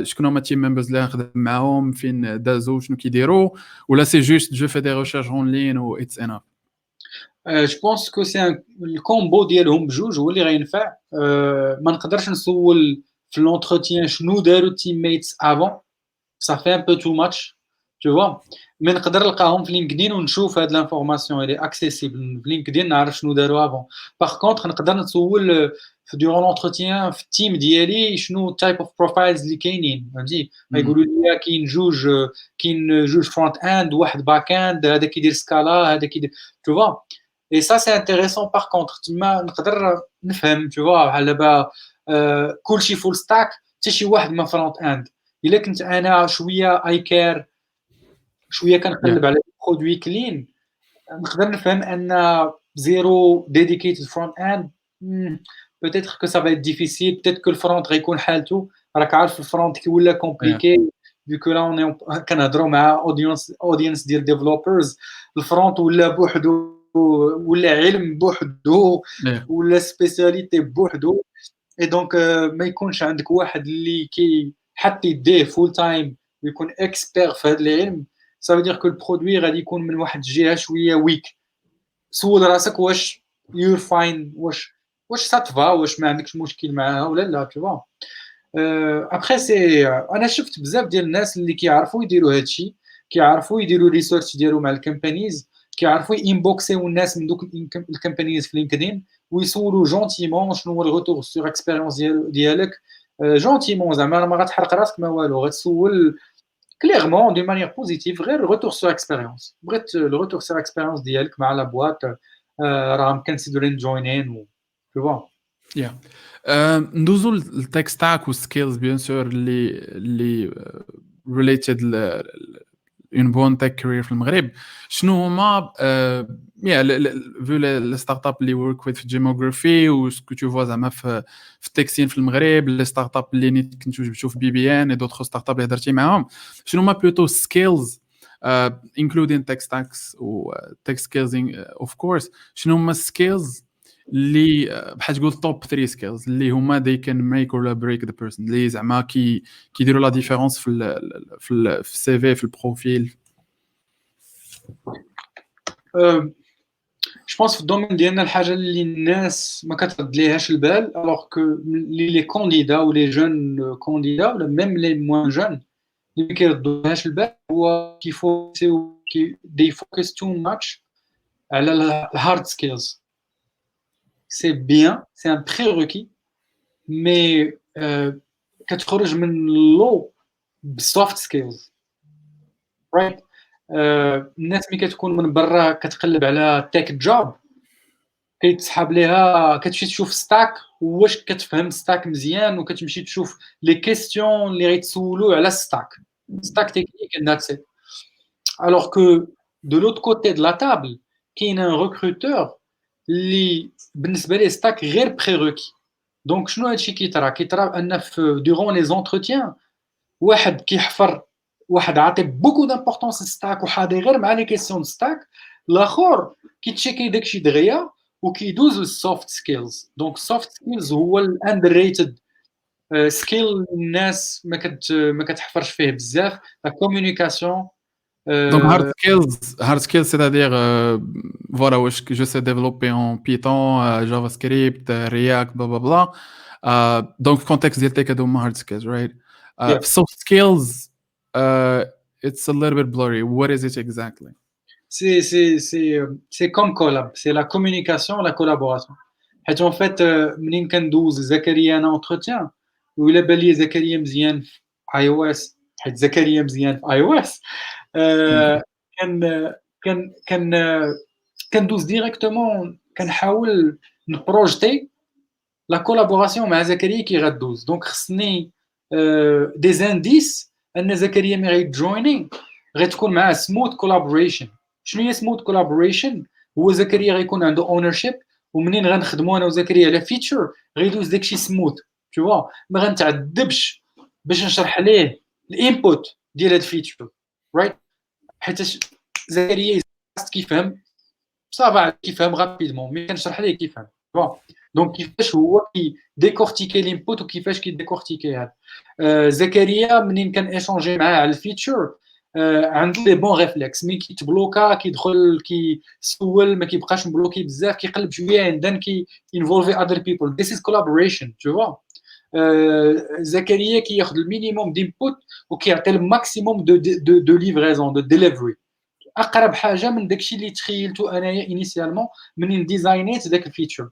شكون هما التيم ممبرز اللي غنخدم معاهم، فين دازو، شنو كيديروا، ولا سي جوست جو في دي ريشيرش اون لين و اتس انف. جو بونس كو سي الكومبو ديالهم بجوج هو اللي غينفع. ما نقدرش نسول في لونتروتيان شنو داروا التيم ميتس افون، ça fait un peu too much, tu vois. Mais نقدر نلقاهم في لينكدين ونشوف هاد لانفورماسيون اللي اكسيسيبل في لينكدين، نعرف شنو داروا افون. باغ كونطخ نقدر نسول في دورون لونتروتيان في التيم ديالي شنو تايب اوف بروفايلز اللي كاينين، فهمتي. غيقولوا لي كاين جوج فرونت اند واحد باك اند، هذا كيدير سكالا، هذا كيدير، tu vois. Et ça c'est intéressant. par contre تما نقدر نفهم، tu vois، بحال دابا كلشي فول ستاك، حتى شي واحد ما فرونت اند. الا كنت انا شويه اي كير، شويه Yeah. كنقلب على برودوي كلين، نقدر نفهم ان زيرو ديديكيتد فرونت اند، peut-être que ça va être difficile. peut-être que الفرونت غيكون حالته، راك عارف الفرونت كي ولا Yeah. كومبليكي vu que là on est كنهضروا مع اودينس ديال ديفلوبرز. الفرونت ولا بوحدو، ولا علم بوحدو، Yeah. ولا سبيسياليتي بوحدو. اي دونك ما يكونش عندك واحد اللي حط يديه فول تايم ويكون اكسبير في هذا العلم. سا دير كو البرودوي غادي يكون من واحد الجهه شويه ويك. سول راسك واش يور فاين، واش ساتفا، واش ما عندكش مشكل معاها ولا لا، تو فوا. ابخي سي انا شفت بزاف ديال الناس اللي كيعرفوا يديروا هادشي، كيعرفوا يديروا ريسيرش ديالهم مع الكومبانيز، كيعرفوا انبوكسيو الناس من دوك الكومبانيز في لينكدين، ويسولوا جونتيمون شنو هو الغوتور سور اكسبيريونس ديالك. جونتيمون زعما ما غتحرق راسك ما والو، غتسول كليرمون دي مانيير بوزيتيف، غير الغوتور سور اكسبيريونس. بغيت الغوتور سور اكسبيريونس ديالك مع لا بواط، راهم كونسيدرين جوينين، تو فوا. Yeah. ندوزو للتك ستاك والسكيلز بيان سور اللي ريليتد اون بون تك كارير في المغرب. شنو هما فيو لي ستارت اب اللي ورك وذ في جيموغرافي وسكو تو فوا زعما في التكسين في المغرب، لي ستارت اب اللي كنتو جبتو في بي بي ان اي دوطخ ستارت اب اللي هضرتي معاهم، شنو هما بلوتو سكيلز including tech stacks و tech skills of course، شنو هما السكيلز اللي بحال تقول توب 3 سكيلز اللي هما they can make or break the person، اللي زعما كيديروا لا ديفيرونس في السي في، في البروفيل. جو بونس في الدومين ديالنا الحاجه اللي الناس ما كترد ليهاش البال، الوغ كو لي كونديدا ولي جون كونديدا ولا ميم لي موان جون اللي ما كيردوهاش البال، هو كيفوكسيو دي فوكس تو ماتش على الهارد سكيلز. سي بيان، سي ان بريروكي، مي كتخرج من لو بالسوفت سكيلز، رايت. الناس ملي كتكون من برا كتقلب على تيك جوب، كيتسحاب ليها، كتمشي تشوف ستاك واش كتفهم ستاك مزيان، وكتمشي تشوف لي كيسيون اللي غيتسولو على ستاك تكنيك and that's it. Alors que de l'autre côté de la table كاين ان recruteur اللي بالنسبه ليه ستاك غير بريروكي. دونك شنو هادشي كيطرا ان في durant les entretiens واحد كيحفر، واحد عاطي بوكو دامبورطونس للستاك وحاضي غير مع لي كيسيون ستاك، الاخر كيتشيكي داكشي دغيا وكيدوز للسوفت سكيلز. دونك السوفت سكيلز هو الاندر ريتد سكيل الناس ما كتحفرش فيه بزاف، لا كومونيكاسيون. Donc hard skills c'est-à-dire voilà واش je sais développer en Python, JavaScript, React, bla bla bla. Donc في contexte ديال tech هادو هما hard skills, right? Yeah. Soft skills it's a little bit blurry. What is it exactly? C'est comme collab, c'est la communication, la collaboration. حيت en fait منين كندوز زكريا انا entretien ولا بالي زكريا مزيان في اي او اس، حيت زكريا مزيان في اي او اس، كان كان كان كندوز ديريكتومون، كنحاول نبروجتي لا كولابوراسيون مع زكريا كي غدوز. دونك خصني دي زانديس ان زكريا ملي غيتجويني غتكون معاه سموث كولابوريشن. شنو هي سموث كولابوريشن؟ هو زكريا غيكون عنده اونرشيب، ومنين غنخدموا انا وزكريا على فيتشر غيدوز داكشي سموث، تو فوا. ما غنتعذبش باش نشرح ليه الانبوت ديال هاد الفيتشر، رايت؟ حيت زكريا كيفهم صافا، كيفهم غابيدمون، مي كنشرح ليه كيفهم، تو. دونك كيفاش هو ديكورتيكي لينبوت وكيفاش كيديكورتيكي هذا. زكريا منين كان ايشونجي معاه على الفيتشر عنده لي بون ريفلكس، مي كيتبلوكا كيدخل كيسول، ما كيبقاش مبلوكي بزاف، كيقلب شويه and then كي involve other people. This is collaboration, tu vois. زكريا كياخذ المينيموم دينبوت وكيعطي الماكسيموم دو ليفريزون دو ديليفري، اقرب حاجه من داكشي اللي تخيلته انايا انيسيالمون منين ديزاينيت داك الفيتشر.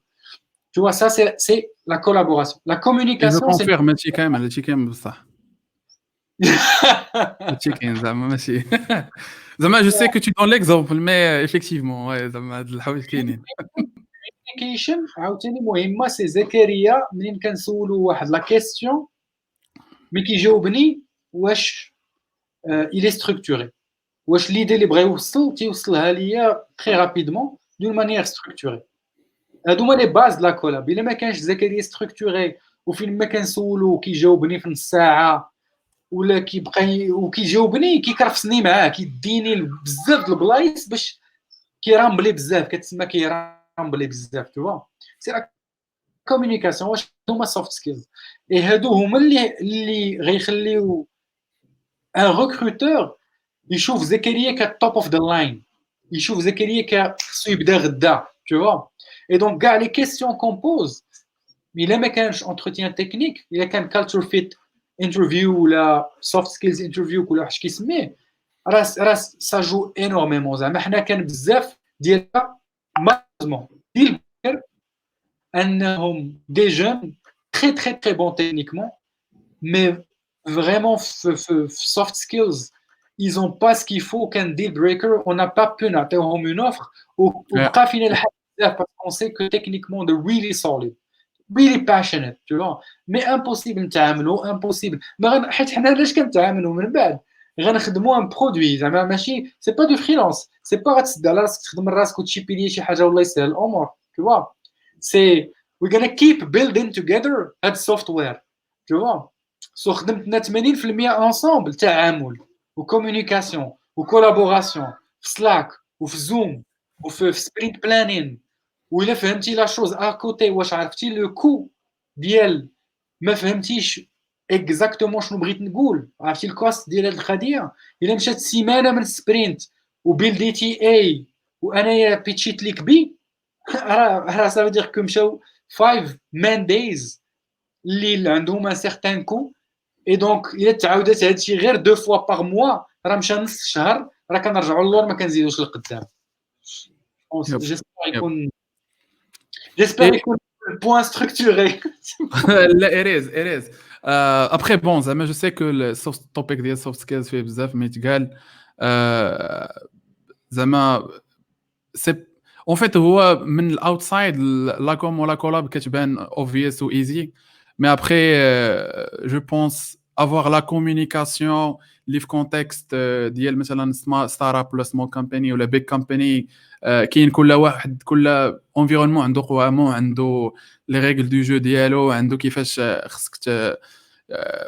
Tu vois, ça, c'est la collaboration. La Et je communication, c'est... confirme هادشي كامل بصح. هادشي كاين زعما ماشي زعما جو سي كو tu donnes l'exemple mais effectivement ouais زعما هاد الحوايج كاينين. communication عاوتاني مهمه. سي زكريا منين كنسولو واحد لا كيسيون مي كيجاوبني واش il est structuré، واش ليدي اللي بغا يوصل تيوصلها ليا تري رابيدمون دون مانيير ستركتوري. هادو هما لي باز لا كولاب. الا ما كانش زكريا ستركتوري وفين ما كنسولو كيجاوبني في نص ساعه ولا كيبقى وكيجاوبني كيكرفسني معاه، كيديني بزاف د البلايص باش كيرامبلي بزاف، كتسمى كيرامبلي بزاف، تو. سي لا كومونيكاسيون. واش هما سوفت سكيلز؟ اي هادو هما اللي غيخليو ان ريكروتور يشوف زكريا كتوب اوف ذا لاين، يشوف زكريا خصو يبدا غدا، تو. اي دونك كاع لي كيسيون كون بوز، الا ما كانش انتروتيان تكنيك، الا كان كالتشر فيت انترفيو ولا سوفت سكيلز انترفيو كل واحد كيسميه، راه سا جو انورميمون. زعما حنا كان بزاف ديالها مالوزمون ديال انهم دي جون تري تري تري بون تكنيكمون، مي فريمون في سوفت سكيلز ils ont pas ce qu'il faut qu'un deal breaker. On n'a pas pu نعطيوهم une offre وبقى فينا الحال بزاف parce qu'on sait que techniquement they're really solid, really passionate, tu vois. Mais impossible نتعاملوا، impossible. ما حيت حنا علاش كنتعاملوا من بعد غنخدموا ان برودوي، زعما ماشي سي با دو فريلانس، سي با غتسد على راسك تخدم راسك وتشيبي لي شي حاجه والله يسهل الامور، tu vois. سي we're gonna keep building together هاد السوفتوير، tu vois. سو خدمتنا 80% انصامبل، تعامل وكومونيكاسيون وكولابوراسيون في سلاك وفي زوم وفي سبرينت بلانين. وإلا فهمتي لا شوز اكوتي، واش عرفتي لو كو ديال ما فهمتيش اكزاكتومون شنو بغيت نقول، عرفتي الكوست ديال هاد القضيه. الا مشات سيمانه من السبرينت وبيلديتي اي وانايا بيتشيت ليك بي، راه سافو دير كو مشاو 5 مان دايز اللي عندهم ان سيغتان كو. اي دونك الا تعاودات هادشي غير 2 فوا باغ موا، راه مشى نص الشهر، راه كنرجعوا للور، ما كنزيدوش للقدام. جيسبر يكون يكون بوان ستركتوري. لا it is après bon زعما جو سي كو السوفت توبيك ديال السوفت سكيلز فيه بزاف ما يتقال زعما سي اون فيت هو من الاوتسايد لا كوم ولا كولاب كتبان اوبفيوس و ايزي، مي ابخي جو بونس افوار لا كومونيكاسيون اللي في كونتكست ديال مثلا ستار اب ولا سمول كومباني ولا بيج كومباني. كاين كل واحد كل انفيرونمون عنده قوامه، عنده لي ريغل دو جو ديالو، عنده كيفاش خصك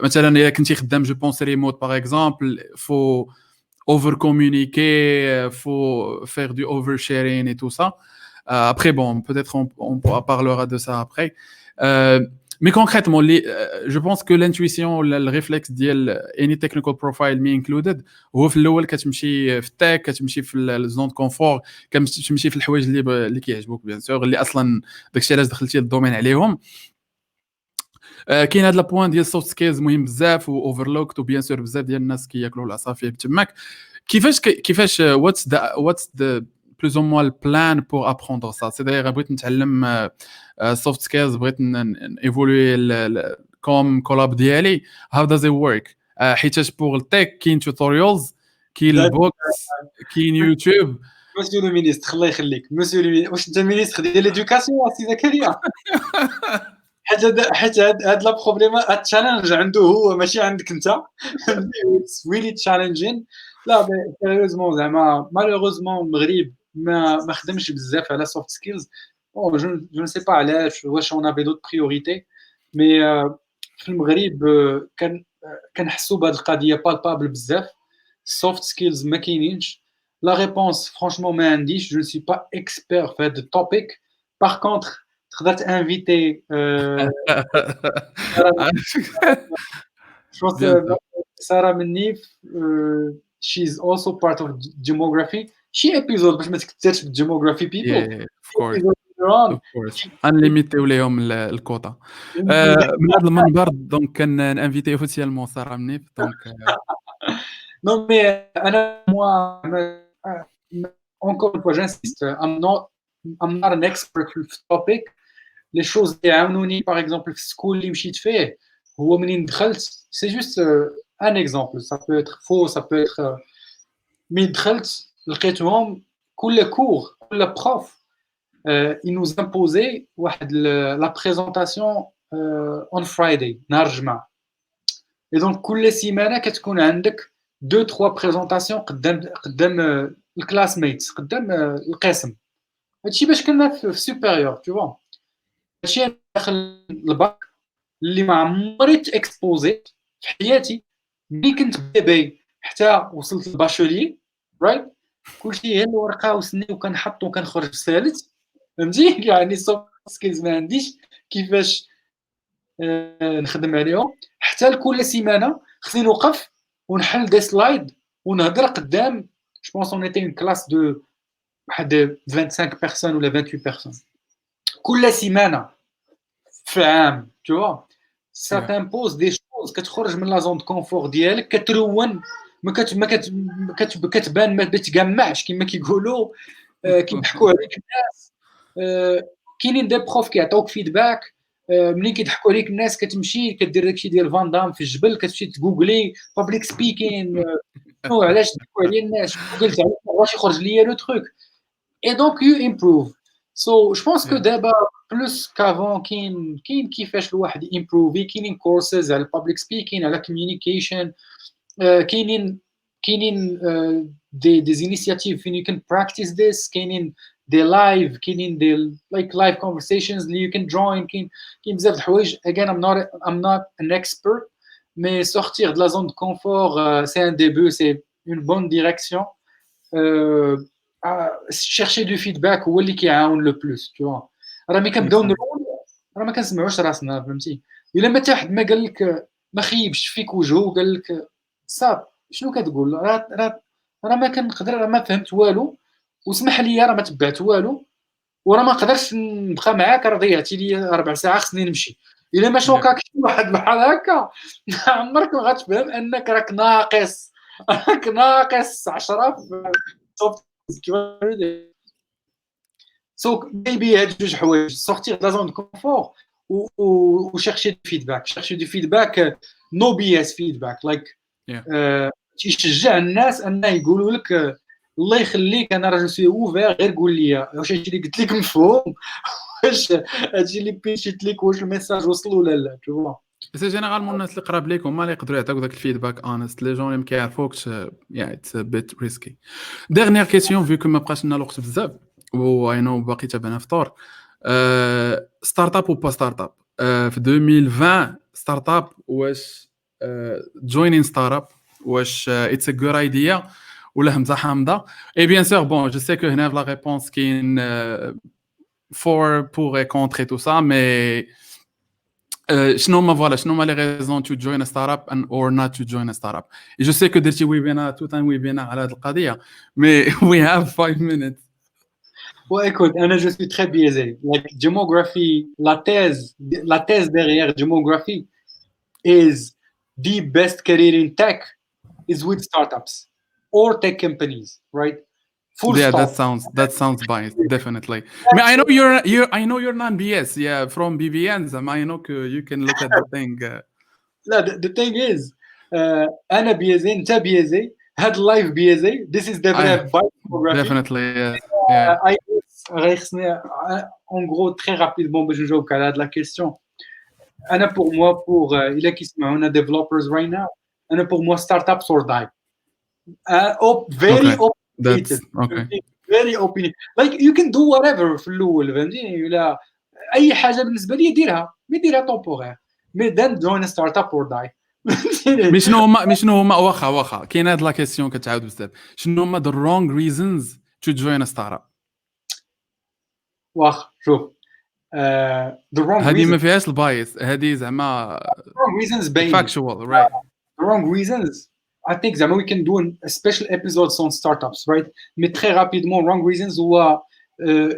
مثلا الا كنتي خدام جو بونس ريموت باغ اكزومبل فو over communiquer, faut faire du oversharing et tout ça. Après, bon, peut-être on parlera de ça après. Mais concrètement, je pense que l'intuition, le réflexe ديال any technical profile me included هو في الأول كتمشي في التك، كتمشي في الزون كونفور، كتمشي في الحوايج اللي كيعجبوك بيان سور، اللي أصلا داكشي علاش دخلتي الدومين عليهم. كاين هاد البوين ديال السوفت سكيلز مهم بزاف واوفرلوكت، وبيان سور بزاف ديال الناس كياكلوا العصافير تماك. كيفاش واتس ذا بلوز او موا البلان بور ابروندر سا، سي داير بغيت نتعلم سوفت سكيلز، بغيت ايفولوي كوم كولاب ديالي، هاو داز ات ورك؟ حيتاش بور التك كاين توتوريالز، كاين البوكس، كاين يوتيوب. مسيو لو مينيستر الله يخليك، مسيو لو مينيستر، واش انت مينيستر ديال ليدوكاسيون سي زكريا؟ حيت هاد لا بروبليم هاد التشالنج عنده هو ماشي عندك انت. It's really challenging. لا مي سيريوزمون زعما مالوغوزمون المغرب ما خدمش بزاف على soft skills. بون جو نو سي با علاش، واش on avait d'autres priorités. مي في المغرب كنحسوا بهاد القضيه بالبابل بزاف. soft skills ما كاينينش. لا ريبونس فرانشمون ما عنديش. جو نسي با اكسبير في هاد التوبيك. باغ كونطخ تقدر تانفيتي je pense Bien sûr. Sarah Menif, she's also part of geography. شي episode باش ما تكثرش بالgeography people. Yeah, of شي course, episode later on. of course. غنليميتيو ليهم الكوطا. من هذا المنبر دونك كنانفيتي اوفيسيالمون سارة منيف دونك Non mais moi encore une fois j'insiste, I'm not an expert في الtopic. Les choses اللي عاونوني par exemple في السكول اللي مشيت فيه هو منين دخلت. C'est juste un exemple. Ça peut être faux, ça peut être ملي دخلت لقيتهم كل كور كل بروف il nous imposait واحد la présentation on Friday نهار الجمعة. et donc كل سيمانة كتكون عندك 2-3 بريزونطاسيون قدام الكلاس ميتس قدام القسم. هادشي باش كنا في سوبيريور تو فوا. هادشي داخل الباك اللي ما عمري تاكسبوزيت في حياتي ملي كنت بيبي حتى وصلت للباشولي رايت. كلشي هي الورقه وسني وكنحط وكنخرج الثالث فهمتي. يعني سوفت سكيلز ما عنديش كيفاش نخدم عليهم. حتى لكل سيمانه خصني نوقف ونحل دي سلايد ونهضر قدام. جو بونس اون ايتي اون كلاس دو واحد 25 بيرسون ولا 28 بيرسون كل سيمانه في عام تو فوا. سا تامبوز دي شوز كتخرج من لا زون دو كونفور ديالك كترون ما كتبان ما بتجمعش كما كيقولوا كيضحكوا عليك الناس. كاينين دي بروف كيعطوك فيدباك ملي كيضحكوا عليك الناس كتمشي كدير داكشي ديال فان دام في الجبل كتمشي تجوجلي بابليك سبيكين علاش ضحكوا عليا الناس قلت عليك واش يخرج ليا لو تروك et donc you improve. So je pense que دابا plus qu'avant كاين كيفاش الواحد يمبروفي. كاينين كورسز على public speaking على communication. كاينين des initiatives فين you can practice this. كاينين دي لايف كاينين دي like live conversations اللي you can join. كاين بزاف د الحوايج. Again I'm not an expert mais sortir de la zone de confort c'est un début, c'est une bonne direction. chercher du feedback هو اللي كيعاون لو بلوس تو فوا. راه ملي كنبداو نقول راه ما كنسمعوش راسنا فهمتي. الا ما حتى حد ما قال لك ما خيبش فيك وجهه وقال لك صاب شنو كتقول راه ما كنقدر راه ما فهمت والو واسمح لي راه ما تبعت والو وراه ما نقدرش نبقى معاك راه ضيعتي لي 4 ساعات خصني نمشي. الا ما شوكاكش واحد بحال هكا عمرك ما غتفهم انك راك ناقص. راك ناقص 10 في So maybe هاد جوج حوايج sortir de la zone de confort ou chercher du feedback. Chercher du feedback no BS feedback like تيشجع الناس ان يقولوا لك الله يخليك انا راه جو سوي اوفير غير قول لي واش هادشي اللي قلت لك مفهوم واش هادشي اللي بيشيت لك واش الميساج وصل ولا لا تو فوا. سي جينيرالمون الناس اللي قراب ليك هما اللي يقدروا يعطيوك داك الفيدباك اونست. لي جون اللي ما كيعرفوكش يعني اتس بيت ريسكي. ديرنيير كيسيون فيو كو ما بقاش لنا الوقت بزاف و اي نو باقي تابعنا فطور. ستارت اب وبا ستارت اب في 2020 ستارت اب واش جوينين ستارت اب واش اتس ا جود ايديا ولا همزه حامضه. اي بيان سور بون جو سي كو هنا لا ريبونس كاين فور بور اي كونتر اي تو سا مي شنو هما لي ريزون تو جوين ستارت اب اور نوت تو جوين ستارت اب. جو سي كو درتي ويبينار تو تايم ويبينار على هذه القضيه مي وي هاف 5 minutes. Ouais, écoute, Anna, je suis très biaisé. Like, Gemographie, la thèse derrière Gemographie is the best career in tech is with startups or tech companies, right? Full stop. That sounds biased, definitely. I mean, I know you're non-BS, yeah, from BBNs. I know you can look at the thing. لا the thing is أنا biaisé, أنت biaisé, هاد live biaisé. This is definitely by Gemographie. Definitely, yeah. En gros, très rapidement, je joue au cas de la question. انا pour moi pour الا كيسمعونا developers right now انا pour moi startups or die. Very Okay. That's opinionated. okay. Very opinionated. Like you can do whatever في الاول فهمتيني ولا اي حاجه بالنسبه لي ديرها مي ديرها temporaire مي then join a startup or die. مي شنو هما واخا كاين هاد لا كيسيون كتعاود بزاف شنو هما the wrong reasons to join a startup واخ شوف the wrong هذه ما reasons فيهاش البايس هذه زعما باينين. factual right The wrong reasons. I think that we can do a special episode on startups, right? Mais très rapidement, wrong reasons ou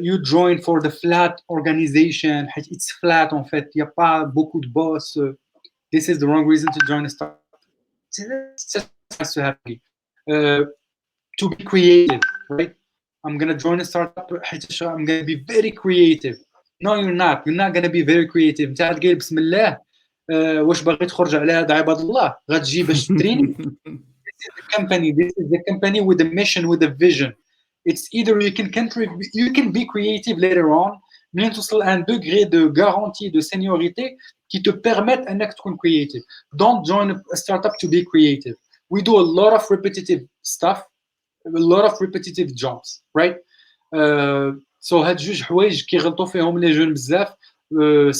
you join for the flat organization. It's flat en fait. Il n'y a pas beaucoup de boss. This is the wrong reason to join a startup. That's to happy. To be creative, right? I'm gonna join a startup. I'm gonna be very creative. No, you're not. You're not gonna be very creative. انت قايل بسم الله واش باغي تخرج على هذا عباد الله غتجي باش تريني. This is the company with a mission, with a vision. It's either you can be creative later on mais توصل à un degré de garantie de seniorité qui te permettent انك تكون creative. Don't join a startup to be creative. We do a lot of repetitive stuff, a lot of repetitive jobs, right? So هاد جوج حوايج كيغلطوا فيهم لي جون بزاف.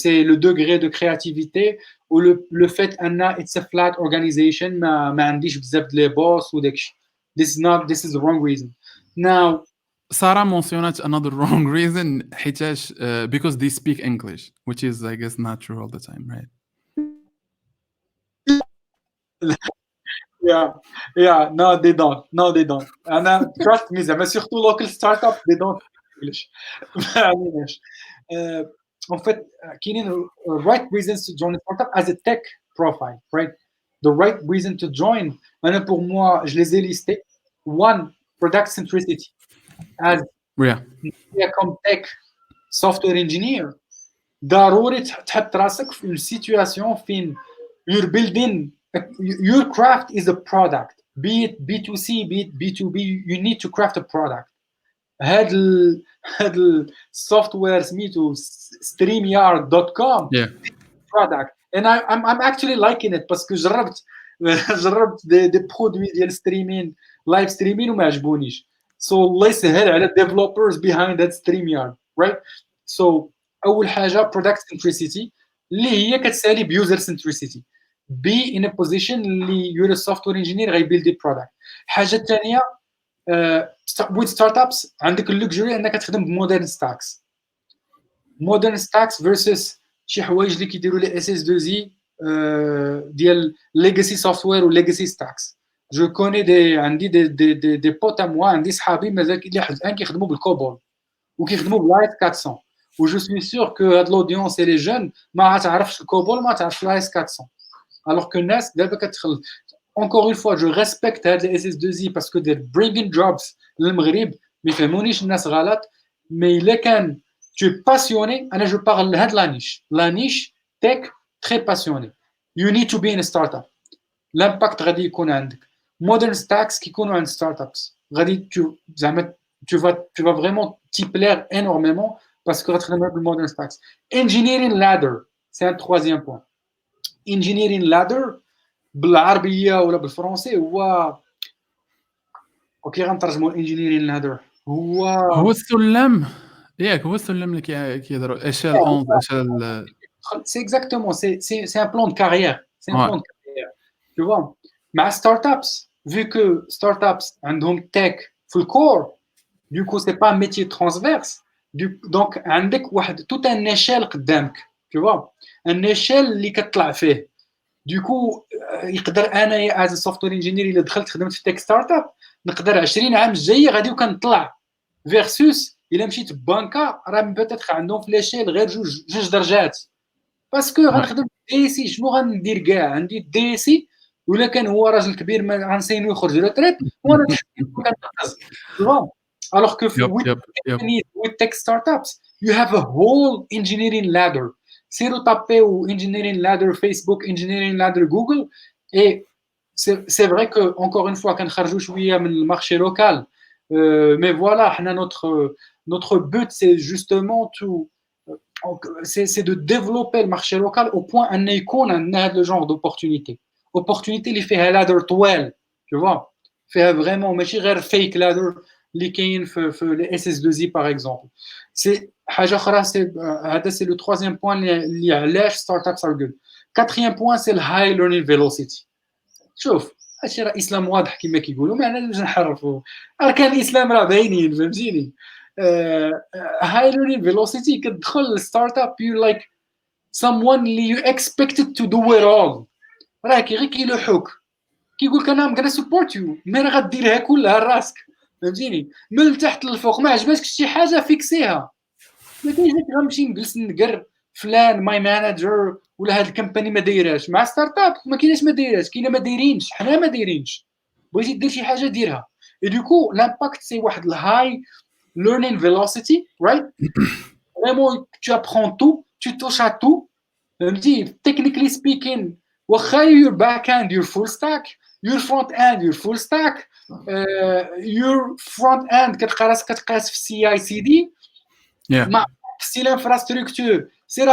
C'est le degré de créativité ou le fait أن it's a flat organization ما عنديش بزاف د لي بوس وداكشي. This is the wrong reason. Now Sarah mentioned another wrong reason حيتاش because they speak English which is I guess not true all the time right yeah no they don't أنا trust me زعما surtout local startup they don't speak English. معليش. En fait كاينين right reasons to join a startup as a tech profile, right? The right reason to join أنا pour moi je les ai listés. One, product centricity. As comme tech software engineer ضروري تحط راسك في une situation فين you're building your craft is a product, be it B2C, be it B2B. You need to craft a product. هاد السوفتوير سميتو streamyard.com product and I'm actually liking it باسكو جربت دي برودوي ديال ستريمين لايف ستريمين وما عجبونيش. So الله يسهل على developers behind that StreamYard, right? So اول حاجه product centricity اللي هي كتسالي بيوزر centricity. Be in a position اللي you're a software engineer غيبيلدي product. الحاجه الثانيه with startups عندك اللوكجري انك تخدم بمودرن ستاكس. مودرن ستاكس versus شي حوايج اللي كيديروا لي اس اس 2 زي ديال ليجاسي سوفتوير و ليجاسي ستاكس. جو كوني عندي دي بوت ا موا عندي صحابي مازال اللي حزان كيخدموا بالكوبول وكيخدموا بلايت 400 و جو سوي سور كو هاد لودونس لي جون ما تعرفش الكوبول ما تعرفش لايت 400 alors que الناس دابا كتدخل. Encore une fois, je respecte les SS2I parce que they're bringing jobs للمغرب ما يفهمونيش الناس غلط. mais إلا كان tu es passionné أنا je parle لهاد la niche tech très passionné. You need to be in a startup. l'impact غادي يكون عندك. modern stacks كيكونوا عند startups غادي زعما tu vas vraiment t'y plaire énormément parce que غتخدم بالmodern stacks. engineering ladder c'est un troisième point. engineering ladder بالعربيه ولا بالفرنسي هو اوكي غنترجموا الانجينيرين لهذا هو السلم ياك هو السلم اللي كيهضروا اشال 11 اشال سي اكزاكتومون سي ان بلان دو كارير سي ان بلان دو كارير tu vois. مع ستارت ابس vu que ستارت ابس عندهم تك في الكور du coup c'est pas un métier transverse donc عندك واحد tout un échelle قدامك tu vois un échelle اللي كتطلع فيه. Du coup يقدر انا از سوفتوير انجينير الا دخلت خدمت في تك ستارت اب نقدر 20 عام الجايه غادي وكنطلع فيرسوس الا مشيت ببنكه راه بيتيتر عندهم في ليشيل غير جوج درجات باسكو غنخدم دي سي. شنو غندير كاع عندي دي سي ولا كان هو راجل كبير ما غنسينو يخرج ريتريت وانا كنقز alors que with tech startups you have a whole engineering ladder. سيروا طابيو engineering ladder Facebook, engineering ladder Google et c'est vrai que encore une fois كنخرجوا شويه من المارشي لوكال mais voilà حنا notre but c'est justement Donc, c'est de développer le marché local au point ان يكون عندنا هذا le genre d'opportunité. Opportunité اللي فيها لادر طوال, tu vois, فيها vraiment ماشي غير fake لادر اللي كاين في les SS2I par exemple. C'est حاجه اخرى, هذا c'est le troisième point اللي علاش startups are good. Quatrième point c'est le high learning velocity. شوف هادشي راه اسلام واضح كما كيقولوا, ما عندناش نحرفوا اركان الاسلام راه باينين, فهمتيني. high learning velocity كتدخل الستارت اب you like someone اللي you expected to do it all, راه غير كيلوحوك كيقول لك انا مغادي سبورت يو, مي راه غديرها كلها راسك, فهمتيني, من التحت للفوق. ما عجباتك شي حاجه فيكسيها, ما كاينش غنمشي نجلس نقر فلان ماي مانجر ولا هاد الكمباني ما دايراش. مع ستارت اب ما كايناش ما دايراش, كاينه ما دايرينش, حنا ما دايرينش. بغيتي دير شي حاجه ديرها. اي دوكو لامباكت سي واحد الهاي learning velocity, right? Vraiment, tu apprends tout, tu touches à tout. Technically speaking, واخا your back end, your full stack, your front end, your full stack, your front end كتقاس في CI/CD. مع سي الانفراستركتور, سير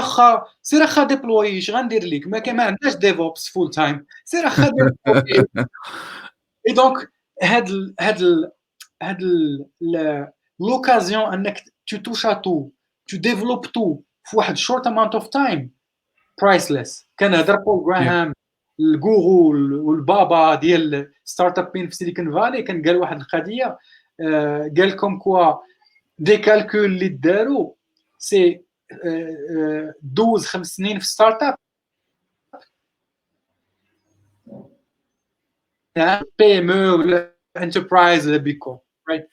اخا ديبلوي, اش غندير لك؟ ما عندناش ديفوبس فول تايم, سير اخا ديبلوي. اي دونك هاد لوكازيون انك tu touches à tout, tu développes tout في واحد short amount of time, priceless. كان هضر بول جراهام الغورو والبابا ديال ستارت ابين في سيليكون فالي, كان قال واحد القضيه, قال لكم كوا دي كالكول اللي داروا سي 12 5 سنين في ستارت اب بي ام او ولا انتربرايز ولا بيكو, رايت؟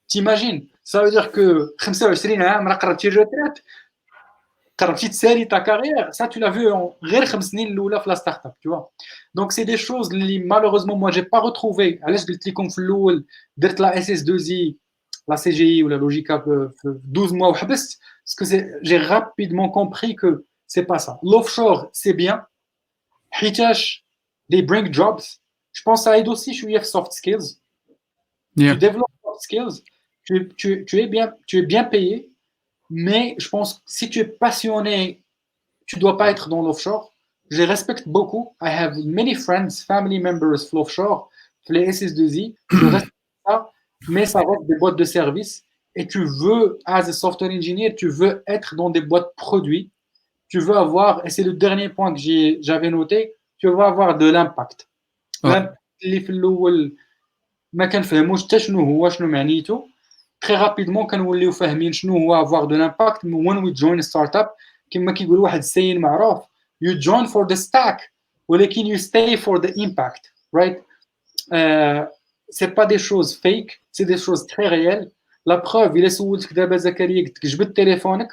تيماجين ça veut dire que 25 عام راه قربتي الريتريت, قربتي تسالي تا كارير, ça tu l'as vu غير 5 سنين الاولى في لا ستارت اب, tu vois. Donc c'est des choses اللي malheureusement moi j'ai pas retrouvé. علاش قلت لكم في الاول درت لا اس اس 2 زي la CGI ou la Logica 12 mois وحبست, parce que j'ai rapidement compris que c'est pas ça. L'offshore c'est bien حيتاش they bring jobs. Je pense ça aide aussi شويه في soft skills. Tu développes soft skills, tu es bien payé, mais je pense que si tu es passionné, tu dois pas être dans l'offshore. Je les respecte beaucoup. I have many friends, family members في l'offshore, في les SS2I. Je respecte ça, mais ça reste des boîtes de service. Et tu veux, as a software engineer, tu veux être dans des boîtes produits. Tu veux avoir, et c'est le dernier point que j'avais noté, tu veux avoir de l'impact. L'impact اللي في الأول ما كنفهموش حتى شنو هو, شنو معنيته. Très rapidement كنوليو فاهمين شنو هو avoir de l'impact when we join a startup. كما كيقول واحد السيد معروف, you join for the stack ولكن you stay for the impact, right? C'est pas des choses fake, c'est des choses très réelles. La preuve, إلا سولتك دابا زكريا قلت لك جبد تليفونك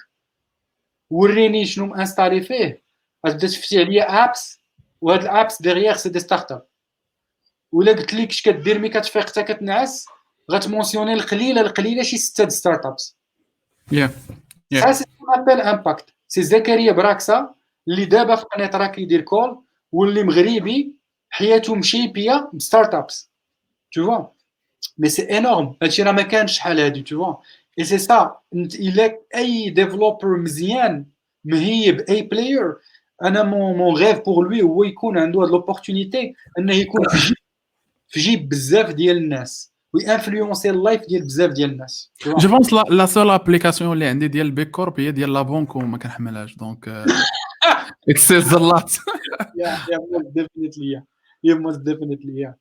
وريني شنو مانستالي فيه, غتبدا تفتي عليا ابس, وهاد الابس ديغيغ سي دي ستارت اب. ولا قلت لك اش كدير ملي كتفيق حتى كتنعس, غتمونسيوني القليله شي 6 ستارت ابس. Ça c'est ce qu'on appelle impact. C'est زكريا براكسا اللي دابا في قنيطره كيدير كول, واللي مغربي حياته مشيبيه بستارت ابس, tu vois. Mais c'est énorme, هادشي راه ما كانش شحال هادي, tu vois. Et c'est ça, الا اي ديفلوبر مزيان مهيب, اي بلاير, انا مون ريف بور لوي هو يكون عنده هاد لوبورتونيتي انه يكون في جيب بزاف ديال الناس وينفلونسي اللايف ديال بزاف ديال الناس. جو بونس لا سول ابليكاسيون اللي عندي ديال بيك كورب هي ديال لا بونك وما كنحملهاش, دونك it says a lot. yeah most definitely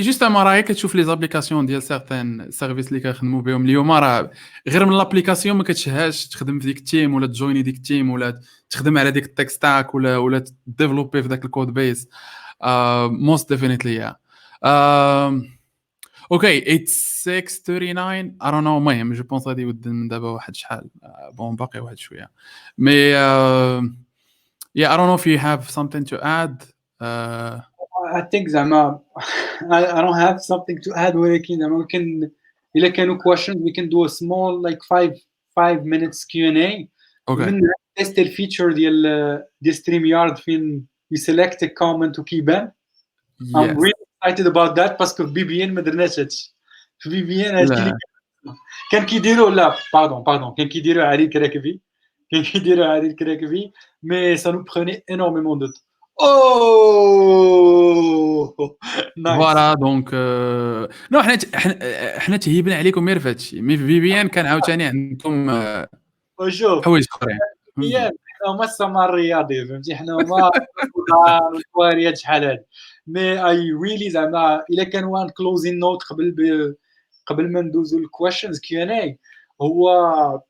جوستومون راه كتشوف لي زابليكاسيون ديال سيغتان سيرفيس اللي كنخدموا بهم اليوم, راه غير من لابليكاسيون ما كتشهاش تخدم في ديك التيم ولا تجويني ديك التيم ولا تخدم على ديك التك ستاك ولا ديفلوبي في داك الكود بيس. most definitely اوكي it's 6:39 I don't know. المهم جو بونس غادي يود من دابا واحد شحال, بون باقي واحد شويه, مي yeah I don't know if you have something to add. I think زعما I don't have something to add, ولكن زعما ممكن إلا كانوا questions we can do a small like 5 minutes Q&A. من تيست الفيتشر ديال StreamYard فين you select a comment وكيبان. I'm really excited about that باسكو في BBN ما درناش هادشي. في BBN هادشي اللي كان كيديروا لا باردون كان كيديروا علي الكراكبي كان كيديروا علي الكراكبي مي ça nous prenait énormément de temps. Oh nice. فوالا دونك نو حنا تهيبنا عليكم غير في هادشي، مي في VPN كان عاوتاني عندكم وشوف حوايج اخرين فهمتي. حنا هما السمار الرياضي فهمتي حنا هما الكورة والكواريات شحال هادي مي اي ريلي زعما الا كان وان كلوزين نوت قبل ما ندوزو للكويشنز كيو ان اي هو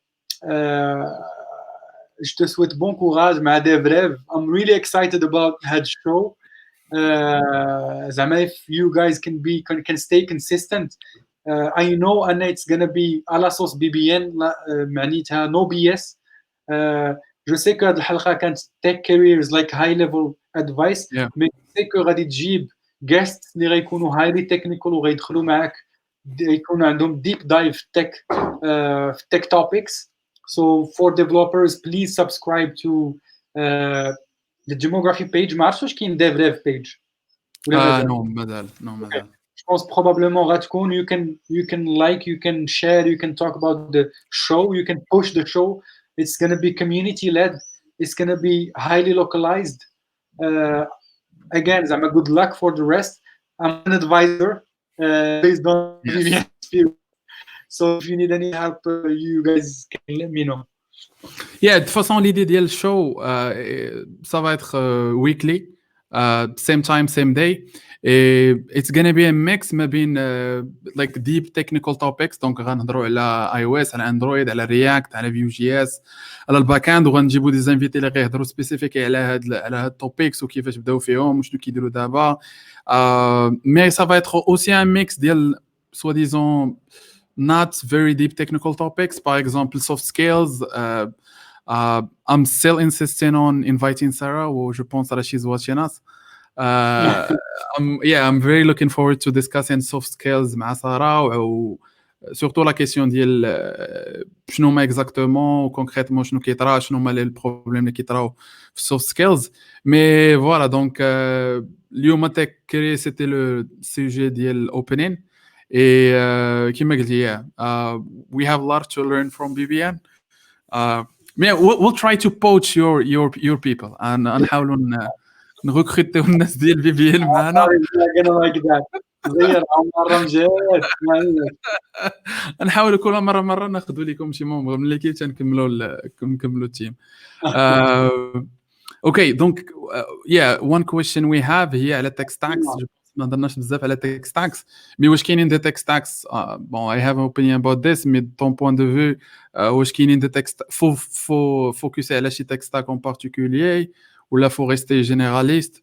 je te souhaite bon courage مع DevRev. I'm really excited about هاد الشو. زعما if you guys can stay consistent. I know and it's gonna be على صوص BBN معنيتها no BS. جو سي كو هاد الحلقه كانت tech careers like high level advice Yeah. مي سي كو غادي تجيب guests اللي غيكونوا highly technical وغيدخلوا معاك يكون عندهم deep dive في tech topics. So for developers, please subscribe to the demography page. ما عرفتش واش كاين DevRev page ولا مازال. نو مازال Je pense probablement غتكون you can like, you can share, you can talk about the show, you can push the show. It's going to be community led. It's going to be highly localized. Again, زعما good luck for the rest. I'm an advisor based on Yes. experience. So if you need any help, you guys can let me know. Yeah, de toute façon, l'idée de le show, ça va être weekly, same time, same day. Et it's gonna be a mix ما بين like deep technical topics. Donc غنهضروا على iOS، على Android، على React، على Vue.js، على الباك اند، وغنجيبوا دي انفيتي اللي غيهضروا سبيسيفيك على هاد التوبيكس وكيفاش بداو فيهم وشنو كيديروا دابا. مي ça va être aussi un mix ديال soi-disant not very deep technical topics. Par exemple, soft skills. I'm still insisting on inviting Sarah, or je pense that she's watching us. I'm very looking forward to discussing soft skills مع سارة و surtout la question ديال شنو هما exactement و concrètement شنو كيطرا، شنو هما لي البروبليم اللي كيطراو في soft skills. Mais voilà, donc اليوم tech career c'était le sujet ديال opening. Et كما قلتي we have a lot to learn from BBN. Yeah, we'll try to poach your people and نحاولوا نغوكريتيو الناس ديال BBN معنا. I'm gonna like that. غير عمر رمجات نحاولوا كل مره ناخذوا لكم شي ممبر من ليكيب نكملوا التيم. اوكي دونك one question we have هي على tech stacks. ما هضرناش بزاف على tech stacks، مي واش كاينين دي tech stacks bon I have an opinion about this mais de ton point de vue واش كاينين دي tech faut focuser على شي tech stack en particulier ولا faut rester généraliste؟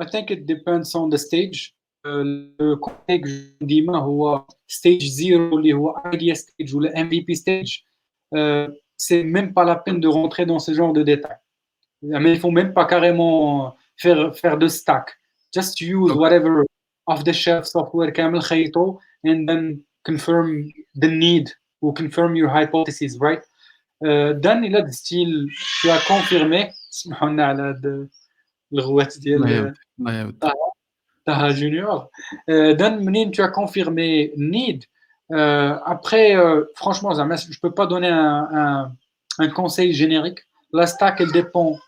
I think it depends on the stage. Le contexte ديما هو stage 0 اللي هو idea stage ou le MVP stage. C'est même pas la peine de rentrer dans ce genre de détails. Mais il faut même pas carrément faire de stack. Just use whatever off the shelf software كامل خيطو and then confirm the need or confirm your hypothesis, right? Then il a de style tu as confirmé سمحوا لنا على هاد الغوات ديال Taha Junior. Then منين tu as confirmé need. Après franchement je peux pas donner un conseil générique. La stack elle dépend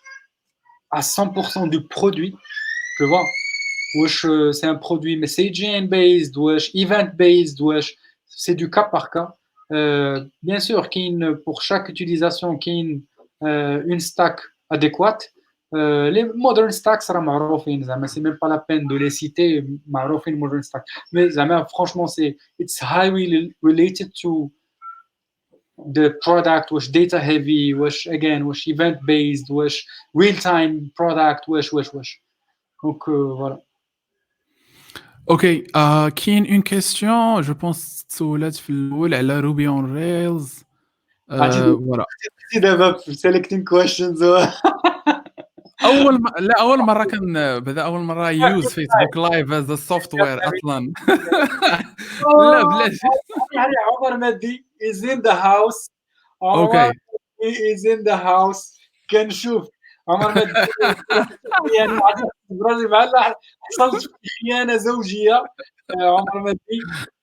à 100% du produit, tu vois. Wesh, c'est un produit messaging based, wesh, event based, wesh, c'est du cas par cas. Bien sûr, pour chaque utilisation, qu'il y a une stack adéquate. Les modern stacks sont معروفين, c'est même pas la peine de les citer, معروفين modern stacks. Mais franchement, it's highly related to the product, which data heavy, which again, which event based, which real time product, which. Donc voilà. Ok, كاين une question, je pense تسولات في الاول على Ruby on Rails. voilà. دابا selecting questions. اول مره بدا اول مره يوز فيسبوك لايف از سوفتوير اصلا. لا بلاش عمر مدي is in the house. اوكي is in the house. كنشوف عمر مدي يعني براسي بحال حصلت خيانه زوجيه. عمر مدي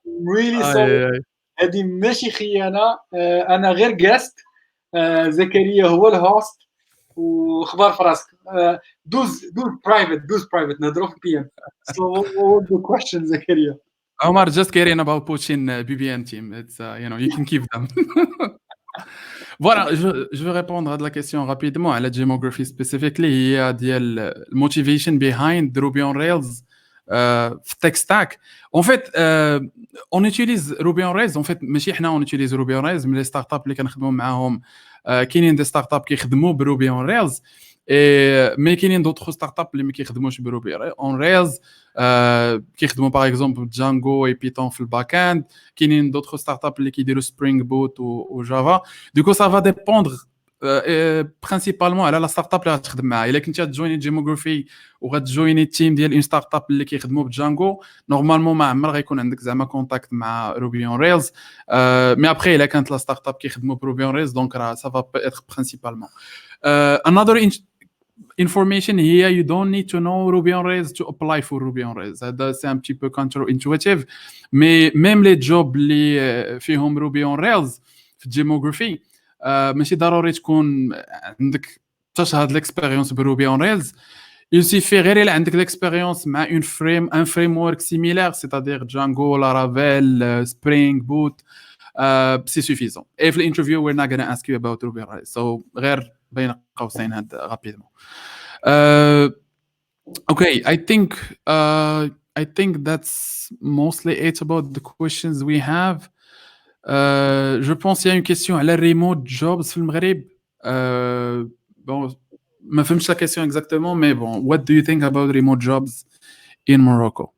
really sorry. هذه ماشي خيانه. انا غير جاست. زكريا هو الهوست وخبار في راسك. دوز برايفت نهضروا في بي ام. So what the question, Zakaria? Omar, just kidding about poaching BBM team. It's you can keep them. Voilà, je vais répondre à la question rapidement à la géographie spécifically. Il y a la motivation behind Ruby on Rails tech stack. En fait, on utilise Ruby on Rails. En fait, ماشي حنا on utilise Ruby on Rails, mais les startups اللي كنخدموا معاهم كاينين دي ستارت اب كيخدموا بروبي اون ريلز. مي كاينين دوطخ ستارت اب اللي ما كيخدموش بروبي اون ريلز، كيخدموا باغ اكزومبل جانجو اي بيتون في الباك اند. كاينين دوطخ ستارت اب اللي كيديروا سبرينغ بوت وجافا. دوكو سا فا ديبوندر برينسيبالمون على لا ستارت اب اللي غتخدم معاها. الا كنتي غتجويني جيموغرافي وغتجويني التيم ديال اون ستارت اب اللي كيخدموا بجانجو، نورمالمون ما عمر غيكون عندك زعما كونتاكت مع روبي اون ريلز. مي ابري الا كانت لا ستارت اب كيخدموا بروبي اون ريلز دونك راه سا فا اتر برينسيبالمون. another information here, you don't need to know Ruby on Rails to apply for Ruby on Rails. C'est un petit peu counterintuitive, mais même les jobs اللي فيهم Ruby on Rails في Gemography ماشي ضروري تكون عندك تشهد l'expérience بروبي on Rails. Il suffit غير إلا عندك l'expérience مع un framework similaire, c'est-à-dire Django, Laravel, Spring Boot. C'est suffisant. Et في l'interview we're not gonna ask you about Ruby on Rails. So غير بين قوسين هاد rapidement. Okay, I think that's mostly it about the questions we have. Je pense qu'il y a une question à la remote jobs في المغرب. Bon, ما فهمتش la question exactement, mais bon, what do you think about remote jobs in Morocco?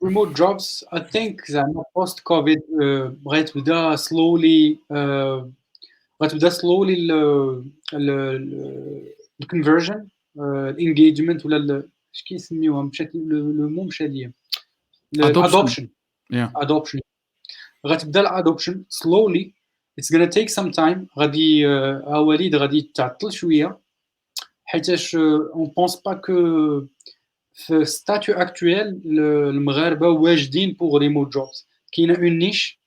Remote jobs, I think زعما post COVID بغات تبدا slowly ال conversion, الانجيجمنت ولا اش كيسميوها مشات لو مو مشى ليا Adoption. adoption غتبدا الادوبشن slowly. it's gonna take some time. غادي وليد غادي تعطل شويه حيتاش on pense pas que في الستاتيو اكطويل المغاربه واجدين بوغ ريموت جوبز. كاينه اون نيش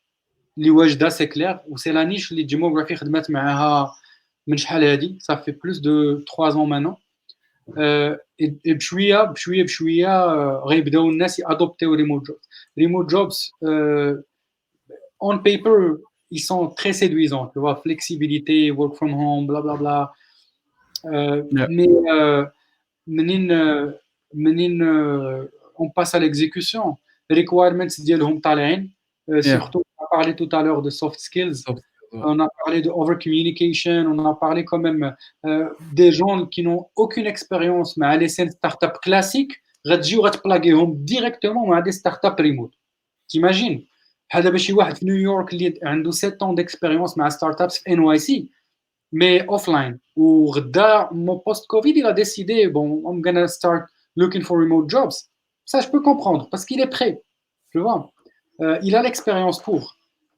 اللي واجده سي كلير و سي لا نيش اللي جيموغرافي خدمات معاها من شحال هادي صافي بلوس دو 3 ans maintenant. بشويه غيبداو الناس يادوبتيو ريموت جوبز. on paper ils sont très séduisants, tu vois, flexibilité, work from home, bla bla bla. Mais منين on passe à l'exécution, requirements ديالهم طالعين. Surtout on a parlé tout à l'heure de soft skills. On a parlé de over communication, on a parlé quand même des gens qui n'ont aucune expérience مع les startups classiques غتجيو غتبلاغيهم directement مع des startups remote. t'imagines هذا باش شي واحد في نيويورك اللي عنده 7 ans d'expérience مع startups في NYC mais offline وغدا mon post covid il a décidé bon I'm gonna start looking for remote jobs. Ça je peux comprendre parce qu'il est prêt, tu vois. Il a l'expérience pour.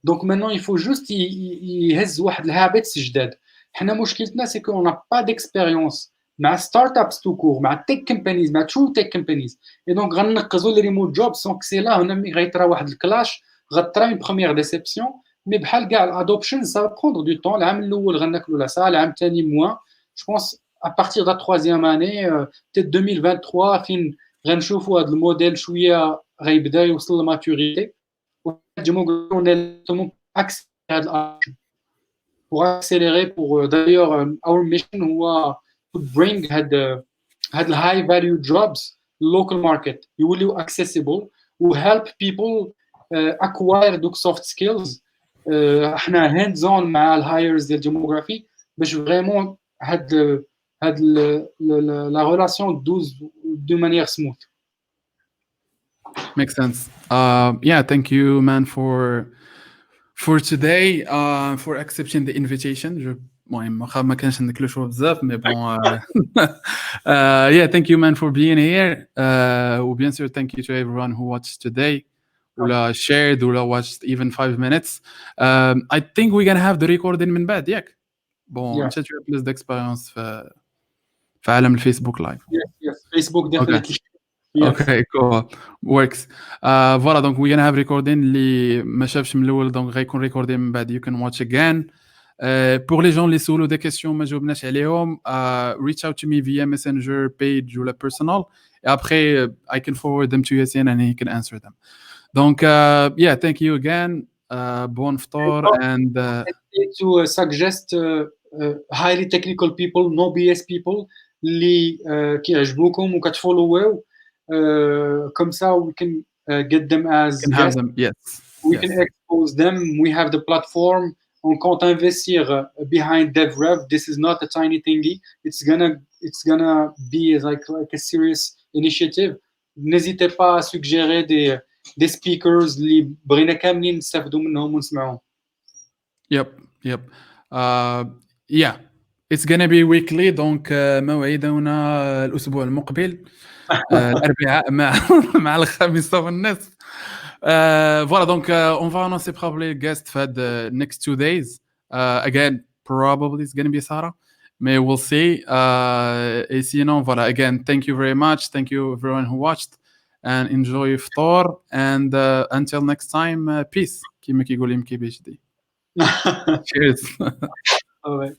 Donc maintenant il faut juste يهز واحد الهابيتس جداد. حنا مشكلتنا c'est qu'on n'a pas d'expérience مع startups tout court, مع tech companies, مع true tech companies. Et donc غنقزوا les remote jobs sans que c'est là هنا غيطرا واحد الكلاش غطرا une première déception. Mais بحال كاع l'adoption ça va prendre du temps. العام الاول غناكلوا لا سا، العام الثاني موان. Je pense à partir de la 3e année peut-être 2023 فين غنشوفوا هذا الموديل شويه غيبدا يوصل للماتوريتي. On est accélérer pour accélérer pour d'ailleurs our mission هو to bring had high value jobs local market يوليو accessible و help people acquire دوك soft skills. احنا hands on مع الهايرز ديال جيموغرافي باش فريمون هاد la relation douce de manière smooth. Makes sense. Yeah, thank you, man, for today, for accepting the invitation. المهم ما كانش عندك لو شو بزاف مي بون. Yeah, thank you, man, for being here. وبيان sûr thank you to everyone who watched today ولا shared ولا watched even 5 minutes. I think we're gonna have the recording من بعد ياك. بون انت tu as plus d'expérience في عالم الفيسبوك لايف. Yes, Facebook definitely. Yes. Okay, cool. Works. Voilà, donc we're gonna have recording اللي ما شافش من الأول donc غيكون recording من بعد you can watch again. Pour les gens اللي سولوا des questions ما جاوبناش عليهم, reach out to me via messenger page ولا personal. Et après, I can forward them to Yassine and he can answer them. Donc, yeah, thank you again. Bon فطور and To suggest highly technical people, no BS people اللي كيعجبوكم وكتفولوو comme ça we can get them as can have guests. them. Yes. We Yes. can expose them. We have the platform. On compte investir behind DevRev. This is not a tiny thingy. It's gonna be like a serious initiative. N'hésitez pas à suggérer des speakers اللي بغينا كاملين نستافدوا منهم ونسمعوهم. Yep. Yeah, it's gonna be weekly. Donc, موعدنا الأسبوع المقبل. الأربعاء مع الخامس والنصف. Voilà, donc on va annoncer probably guest for the next 2 days. Again, probably it's gonna be Sarah, mais we'll see. Et sinon, voilà, again, thank you very much. Thank you everyone who watched and enjoy iftar. And until next time, peace. كيما كيقول يمكي بيش دي. Cheers. Ah ouais.